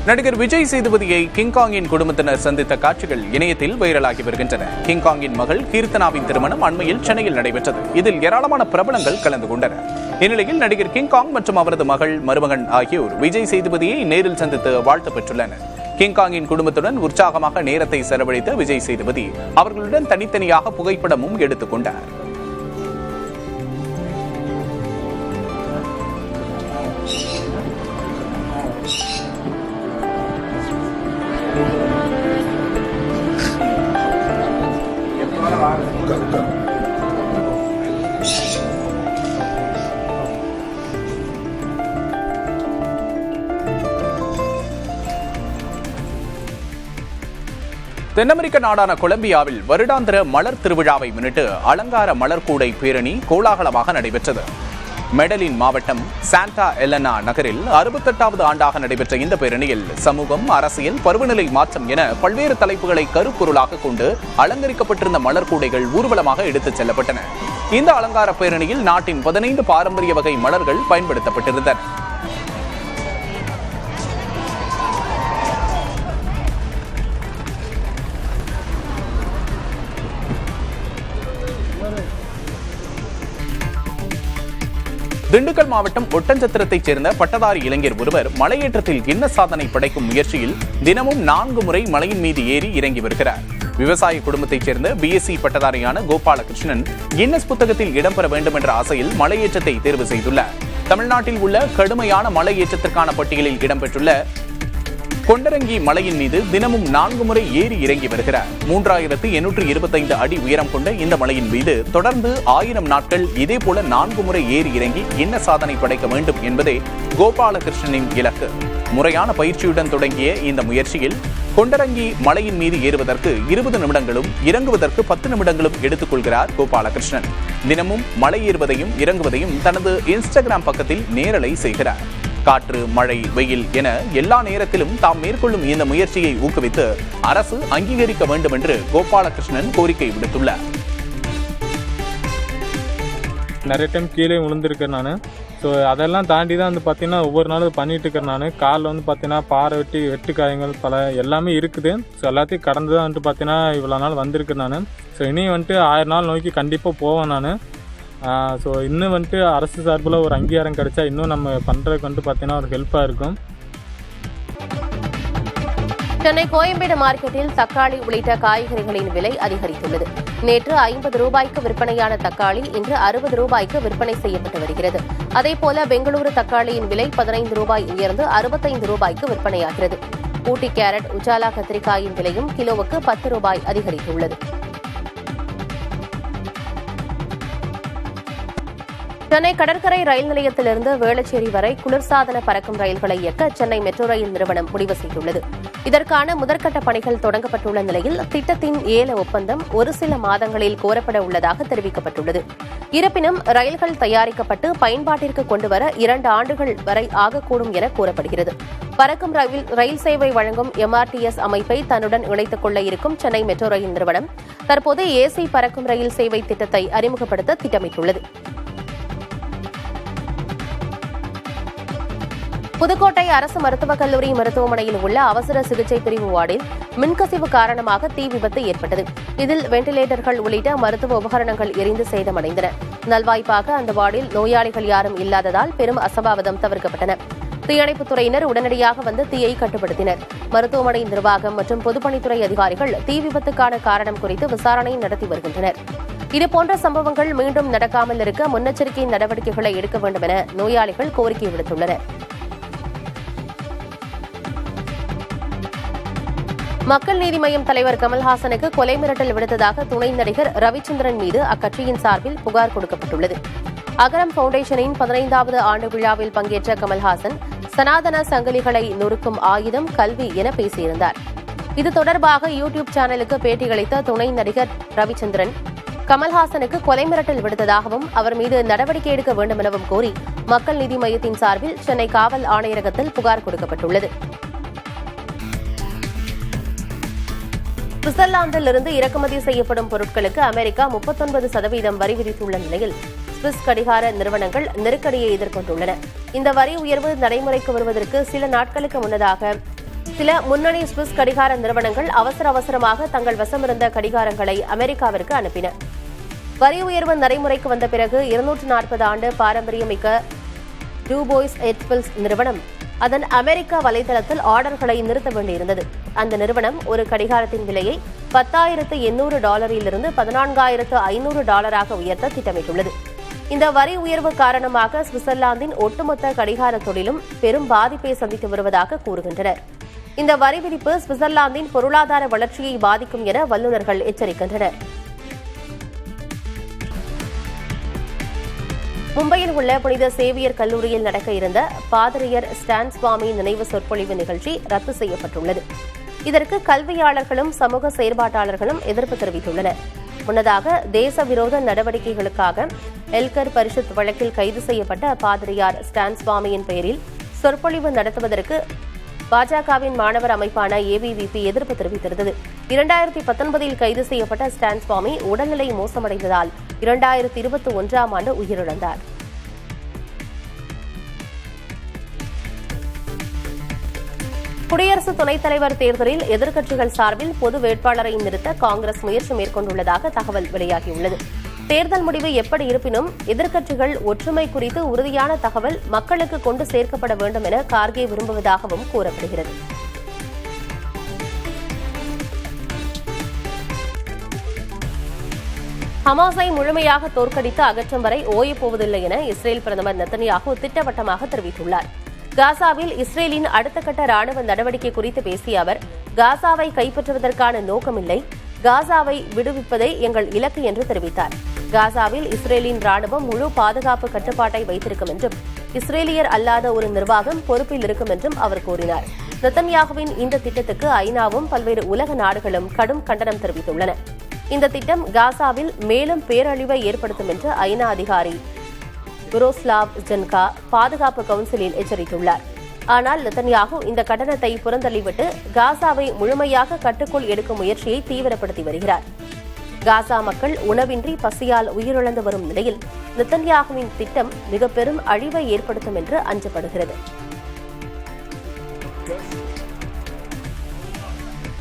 [SPEAKER 1] நடிகர் விஜய் சேதுபதியை கிங்காங்கின் குடும்பத்தினர் சந்தித்த காட்சிகள் இணையத்தில் வைரலாகி வருகின்றன. கிங்காங்கின் மகள் கீர்த்தனாவின் திருமணம் அண்மையில் சென்னையில் நடைபெற்றது. இதில் ஏராளமான பிரபலங்கள் கலந்து கொண்டனர். இந்நிலையில் நடிகர் கிங்காங் மற்றும் அவரது மகள், மருமகன் ஆகியோர் விஜய் சேதுபதியை நேரில் சந்தித்து வாழ்த்து பெற்றுள்ளனர். கிங்காங்கின் குடும்பத்துடன் உற்சாகமாக நேரத்தை செலவழித்த விஜய் சேதுபதி அவர்களுடன் தனித்தனியாக புகைப்படமும் எடுத்துக் கொண்டார். தென் அமெரிக்க நாடான கொலம்பியாவில் வருடாந்திர மலர் திருவிழாவை முன்னிட்டு அலங்கார மலர் கூடை பேரணி கோலாகலமாக நடைபெற்றது. மெடலின் மாவட்டம் சாண்டா எலனா நகரில் 68வது ஆண்டாக நடைபெற்ற இந்த பேரணியில் சமூகம், அரசியல், பருவநிலை மாற்றம் என பல்வேறு தலைப்புகளை கருப்பொருளாக கொண்டு அலங்கரிக்கப்பட்டிருந்த மலர் கூடைகள் ஊர்வலமாக எடுத்துச் செல்லப்பட்டன. இந்த அலங்கார பேரணியில் நாட்டின் 15 பாரம்பரிய வகை மலர்கள் பயன்படுத்தப்பட்டிருந்தன. திண்டுக்கல் மாவட்டம் ஒட்டஞ்சத்திரத்தைச் சேர்ந்த பட்டதாரி இளைஞர் ஒருவர் மலையேற்றத்தில் கின்னஸ் சாதனை படைக்கும் முயற்சியில் தினமும் 4 முறை மலையின் மீது ஏறி இறங்கி வருகிறார். விவசாய குடும்பத்தைச் சேர்ந்த BSc பட்டதாரியான கோபாலகிருஷ்ணன் கின்னஸ் புத்தகத்தில் இடம்பெற வேண்டும் என்ற ஆசையில் மலையேற்றத்தை தேர்வு செய்துள்ளார். தமிழ்நாட்டில் உள்ள கடுமையான மலையேற்றத்திற்கான பட்டியலில் இடம்பெற்றுள்ள கொண்டரங்கி மலையின் மீது தினமும் 4 முறை ஏறி இறங்கி வருகிறார். 3825 அடி உயரம் கொண்ட இந்த மலையின் மீது தொடர்ந்து 1000 நாட்கள் இதேபோல 4 முறை ஏறி இறங்கி என்ன சாதனை படைக்க வேண்டும் என்பதே கோபாலகிருஷ்ணனின் இலக்கு. முறையான பயிற்சியுடன் தொடங்கிய இந்த முயற்சியில் கொண்டரங்கி மலையின் மீது ஏறுவதற்கு 20 நிமிடங்களும் இறங்குவதற்கு 10 நிமிடங்களும் எடுத்துக் கொள்கிறார் கோபாலகிருஷ்ணன். தினமும் மலை ஏறுவதையும் இறங்குவதையும் தனது இன்ஸ்டாகிராம் பக்கத்தில் நேரலை செய்கிறார். காற்று, மழை, வெயில் என எல்லா நேரத்திலும் தாம் மேற்கொள்ளும் இந்த முயற்சியை ஊக்குவித்து அரசு அங்கீகரிக்க வேண்டும் என்று கோபாலகிருஷ்ணன் கோரிக்கை விடுத்துள்ளார்.
[SPEAKER 3] நிறைய டைம் கீழே விழுந்திருக்கேன் நான். ஸோ அதெல்லாம் தாண்டி தான் வந்து பார்த்தீங்கன்னா ஒவ்வொரு நாளும் பண்ணிட்டு இருக்கேன் நான். காலில் வந்து பார்த்தீங்கன்னா பாறை வெட்டு காயங்கள் எல்லாமே இருக்குது. ஸோ எல்லாத்தையும் கடந்து தான் வந்துட்டு பார்த்தீங்கன்னா இவ்வளோ நாள் வந்திருக்கேன் நான். ஸோ இனி வந்துட்டு 1000 நாள் நோக்கி கண்டிப்பாக போவேன் நான். ஸோ இன்னும் வந்துட்டு அரசு சார்பில் ஒரு அங்கீகாரம் கிடைச்சா இன்னும் நம்ம பண்ணுறதுக்கு வந்துட்டு பார்த்தீங்கன்னா ஒரு ஹெல்ப்பாக இருக்கும்.
[SPEAKER 4] சென்னை கோயம்பேடு மார்க்கெட்டில் தக்காளி உள்ளிட்ட காய்கறிகளின் விலை அதிகரித்துள்ளது. நேற்று 50 ரூபாய்க்கு விற்பனையான தக்காளி இன்று 60 ரூபாய்க்கு விற்பனை செய்யப்பட்டு வருகிறது. அதேபோல பெங்களூரு தக்காளியின் விலை 15 ரூபாய் உயர்ந்து 65 ரூபாய்க்கு விற்பனையாகிறது. ஊட்டி கேரட், உஜாலா கத்திரிக்காயின் விலையும் கிலோவுக்கு 10 ரூபாய் அதிகரித்துள்ளது. சென்னை கடற்கரை ரயில் நிலையத்திலிருந்து வேளச்சேரி வரை குளிர்சாதன பறக்கும் ரயில்களை இயக்க சென்னை மெட்ரோ ரயில் நிறுவனம் முடிவு செய்துள்ளது. இதற்கான முதற்கட்ட பணிகள் தொடங்கப்பட்டுள்ள நிலையில் திட்டத்தின் ஏல ஒப்பந்தம் ஒரு சில மாதங்களில் கோரப்பட உள்ளதாக தெரிவிக்கப்பட்டுள்ளது. இருப்பினும் ரயில்கள் தயாரிக்கப்பட்டு பயன்பாட்டிற்கு கொண்டுவர 2 ஆண்டுகள் வரை ஆகக்கூடும் என கூறப்படுகிறது. பறக்கும் ரயில் சேவை வழங்கும் MRTS அமைப்பை தன்னுடன் இணைத்துக் கொள்ள இருக்கும் சென்னை மெட்ரோ ரயில் நிறுவனம் தற்போது AC பறக்கும் ரயில் சேவை திட்டத்தை அறிமுகப்படுத்த திட்டமிட்டுள்ளது. புதுக்கோட்டை அரசு மருத்துவக் கல்லூரி மருத்துவமனையில் உள்ள அவசர சிகிச்சை பிரிவு வார்டில் மின்கசிவு காரணமாக தீ விபத்து ஏற்பட்டது. இதில் வெண்டிலேட்டர்கள் உள்ளிட்ட மருத்துவ உபகரணங்கள் எரிந்து சேதமடைந்தன. நல்வாய்ப்பாக அந்த வார்டில் நோயாளிகள் யாரும் இல்லாததால் பெரும் அசம்பாவிதம் தவிர்க்கப்பட்டன. தீயணைப்புத் துறையினர் உடனடியாக வந்து தீயை கட்டுப்படுத்தினர். மருத்துவமனை நிர்வாகம் மற்றும் பொதுப்பணித்துறை அதிகாரிகள் தீ விபத்துக்கான காரணம் குறித்து விசாரணை நடத்தி வருகின்றனர். இதுபோன்ற சம்பவங்கள் மீண்டும் நடக்காமல் இருக்க முன்னெச்சரிக்கை நடவடிக்கைகளை எடுக்க வேண்டும் என நோயாளிகள் கோரிக்கை விடுத்துள்ளனர். மக்கள் நீதி மய்யம் தலைவர் கமல்ஹாசனுக்கு கொலை மிரட்டல் விடுத்ததாக துணை நடிகர் ரவிச்சந்திரன் மீது அக்கட்சியின் சார்பில் புகார் கொடுக்கப்பட்டுள்ளது. அகரம் பவுண்டேஷனின் 15வது ஆண்டு விழாவில் பங்கேற்ற கமல்ஹாசன் சனாதன சங்கிலிகளை நொறுக்கும் ஆயுதம் கல்வி என பேசியிருந்தார். இது தொடர்பாக யூடியூப் சேனலுக்கு பேட்டியளித்த துணை நடிகர் ரவிச்சந்திரன் கமல்ஹாசனுக்கு கொலை மிரட்டல் விடுத்ததாகவும் அவர் மீது நடவடிக்கை எடுக்க வேண்டும் எனவும் கோரி மக்கள் நீதி மய்யத்தின் சார்பில் சென்னை காவல் ஆணையரகத்தில் புகார் கொடுக்கப்பட்டுள்ளது. சுவிட்சர்லாந்தில் இருந்து இறக்குமதி செய்யப்படும் பொருட்களுக்கு அமெரிக்கா 39% வரி விதித்துள்ள நிலையில் சுவிஸ் கடிகார நிறுவனங்கள் நெருக்கடியை எதிர்கொண்டுள்ளன. இந்த வரி உயர்வு நடைமுறைக்கு வருவதற்கு சில நாட்களுக்கு முன்னதாக சில முன்னணி சுவிஸ் கடிகார நிறுவனங்கள் அவசரமாக தங்கள் வசமிருந்த கடிகாரங்களை அமெரிக்காவிற்கு அனுப்பின. வரி உயர்வு நடைமுறைக்கு வந்த பிறகு 240 ஆண்டு பாரம்பரியமிக்க டூபோய்ஸ் எட்பில்ஸ் நிறுவனம் அதன் அமெரிக்க வலைதளத்தில் ஆர்டர்களை நிறுத்த வேண்டியிருந்தது. அந்த நிறுவனம் ஒரு கடிகாரத்தின் விலையை $10,800 $14,500 உயர்த்த திட்டமிட்டுள்ளது. இந்த வரி உயர்வு காரணமாக சுவிட்சர்லாந்தின் ஒட்டுமொத்த கடிகார தொழிலும் பெரும் பாதிப்பை சந்தித்து வருவதாக கூறுகின்றனர். இந்த வரி விதிப்பு சுவிட்சர்லாந்தின் பொருளாதார வளர்ச்சியை பாதிக்கும் என வல்லுநர்கள் எச்சரிக்கின்றனர். மும்பையில் உள்ள புனித சேவியர் கல்லூரியில் நடக்க இருந்த பாதிரியர் ஸ்டான் சுவாமி நினைவு சொற்பொழிவு நிகழ்ச்சி ரத்து செய்யப்பட்டுள்ளது. இதற்கு கல்வியாளர்களும் சமூக செயற்பாட்டாளர்களும் எதிர்ப்பு தெரிவித்துள்ளனர். முன்னதாக தேச விரோத நடவடிக்கைகளுக்காக எல்கர் பரிஷத் வழக்கில் கைது செய்யப்பட்ட பாதிரியார் ஸ்டான் சுவாமியின் பெயரில் சொற்பொழிவு நடத்துவதற்கு பாஜகவின் மாணவர் அமைப்பான ABVP எதிர்ப்பு தெரிவித்திருந்தது. 2019 கைது செய்யப்பட்ட ஸ்டான் சுவாமி உடல்நிலை மோசமடைந்ததால் 2021 ஆண்டு உயிரிழந்தார். குடியரசு துணைத் தலைவர் தேர்தலில் எதிர்க்கட்சிகள் சார்பில் பொது வேட்பாளரை நிறுத்த காங்கிரஸ் முயற்சி மேற்கொண்டுள்ளதாக தகவல் வெளியாகியுள்ளது. தேர்தல் முடிவு எப்படி இருப்பினும் எதிர்க்கட்சிகள் ஒற்றுமை குறித்து உறுதியான தகவல் மக்களுக்கு கொண்டு சேர்க்கப்பட வேண்டும் என கார்கே விரும்புவதாகவும் கூறப்படுகிறது. ஹமாஸை முழுமையாக தோற்கடித்து அகற்றும் வரை ஓயப்போவதில்லை என இஸ்ரேல் பிரதமர் நெத்தன்யாகு திட்டவட்டமாக தெரிவித்துள்ளார். காசாவில் இஸ்ரேலின் அடுத்த கட்ட ராணுவ நடவடிக்கை குறித்து பேசிய அவர், காசாவை கைப்பற்றுவதற்கான நோக்கமில்லை, காசாவை விடுவிப்பதே எங்கள் இலக்கு என்று தெரிவித்தார். காசாவில் இஸ்ரேலின் ராணுவம் முழு பாதுகாப்பு கட்டுப்பாட்டை வைத்திருக்கும் என்றும் இஸ்ரேலியர் அல்லாத ஒரு நிர்வாகம் பொறுப்பில் இருக்கும் என்றும் அவர் கூறினார். நெத்தன்யாகுவின் இந்த திட்டத்துக்கு ஐநாவும் பல்வேறு உலக நாடுகளும் கடும் கண்டனம் தெரிவித்துள்ளன. இந்த திட்டம் காசாவில் மேலும் பேரழிவை ஏற்படுத்தும் என்று ஐநா அதிகாரி குரோஸ்லாவ் ஜென்கா பாதுகாப்பு கவுன்சிலில் எச்சரித்துள்ளார். ஆனால் நெத்தன்யாகு இந்த கண்டனத்தை புறந்தள்ளிவிட்டு காசாவை முழுமையாக கட்டுக்குள் எடுக்கும் முயற்சியை தீவிரப்படுத்தி வருகிறார். காசா மக்கள் உணவின்றி பசியால் உயிரிழந்து வரும் நிலையில் நெத்தன்யாகுவின் திட்டம் மிக பெரும் அழிவை ஏற்படுத்தும் என்று அஞ்சப்படுகிறது.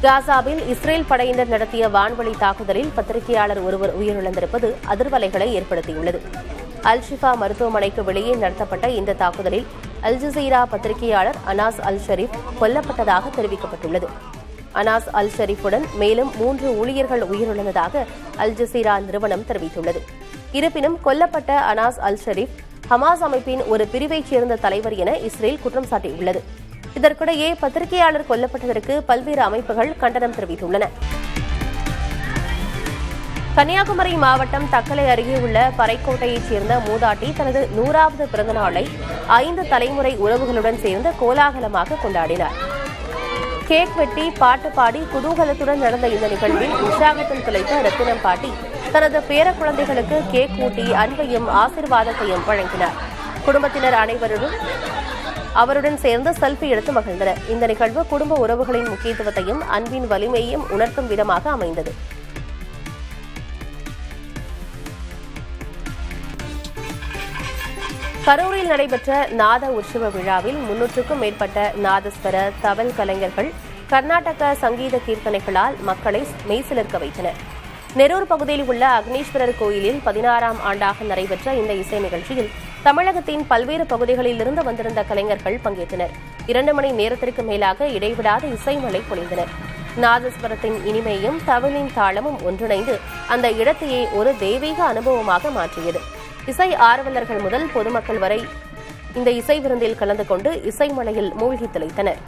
[SPEAKER 4] காசாவில் இஸ்ரேல் படையினர் நடத்திய வான்வழி தாக்குதலில் பத்திரிகையாளர் ஒருவர் உயிரிழந்திருப்பது அதிர்வலைகளை ஏற்படுத்தியுள்ளது. அல் ஷிஃபா மருத்துவமனைக்கு வெளியே நடத்தப்பட்ட இந்த தாக்குதலில் அல் ஜசீரா பத்திரிகையாளர் அனாஸ் அல் ஷரீப் கொல்லப்பட்டதாக தெரிவிக்கப்பட்டுள்ளது. அனாஸ் அல் ஷரீஃபுடன் மேலும் 3 ஊழியர்கள் உயிரிழந்ததாக அல் ஜசீரா நிறுவனம் தெரிவித்துள்ளது. இருப்பினும் கொல்லப்பட்ட அனாஸ் அல் ஷரீப் ஹமாஸ் அமைப்பின் ஒரு பிரிவைச் சேர்ந்த தலைவர் என இஸ்ரேல் குற்றம் சாட்டியுள்ளது. இதற்கிடையே பத்திரிகையாளர் கொல்லப்பட்டதற்கு பல்வேறு அமைப்புகள் கண்டனம் தெரிவித்துள்ளன. கன்னியாகுமரி மாவட்டம் தக்கலை அருகே உள்ள பறைக்கோட்டையைச் சேர்ந்த மூதாட்டி தனது 100வது பிறந்தநாளை 5 தலைமுறை உறவுகளுடன் சேர்ந்து கோலாகலமாக கொண்டாடினார். கேக் வெட்டி பாட்டு பாடி குதூகலத்துடன் நடந்த இந்த நிகழ்வில் உற்சாகத்தில் திளைத்த ரத்தினம் பாட்டி தனது பேர குழந்தைகளுக்கு கேக் ஊட்டி அன்பையும் ஆசீர்வாதத்தையும் வழங்கினார். குடும்பத்தினர் அனைவரும் அவருடன் சேர்ந்து செல்ஃபி எடுத்து மகிழ்ந்தனர். இந்த நிகழ்வு குடும்ப உறவுகளின் முக்கியத்துவத்தையும் அன்பின் வலிமையையும் உணர்த்தும் விதமாக அமைந்தது. கரூரில் நடைபெற்ற நாத உற்சவ விழாவில் 300க்கும் மேற்பட்ட நாதஸ்வர தவல் கலைஞர்கள் கர்நாடக சங்கீத கீர்த்தனைகளால் மக்களை மெய்சிலிர்க்க வைத்தனர். நெரூர் பகுதியில் உள்ள அக்னீஸ்வரர் கோயிலில் 16ஆம் ஆண்டாக நடைபெற்ற இந்த இசை நிகழ்ச்சியில் தமிழகத்தின் பல்வேறு பகுதிகளில் இருந்து வந்திருந்த கலைஞர்கள் பங்கேற்றனர். 2 மணி நேரத்திற்கு மேலாக இடைவிடாத இசைமழை பொழிந்தனர். நாதஸ்வரத்தின் இனிமையும் தவிலின் தாளமும் ஒன்றிணைந்து அந்த இடத்தையே ஒரு தெய்வீக அனுபவமாக மாற்றியது. இசை ஆர்வலர்கள் முதல் பொதுமக்கள் வரை இந்த இசை விருந்தில் கலந்து கொண்டு இசைமழையில் மூழ்கி திளைத்தனர்.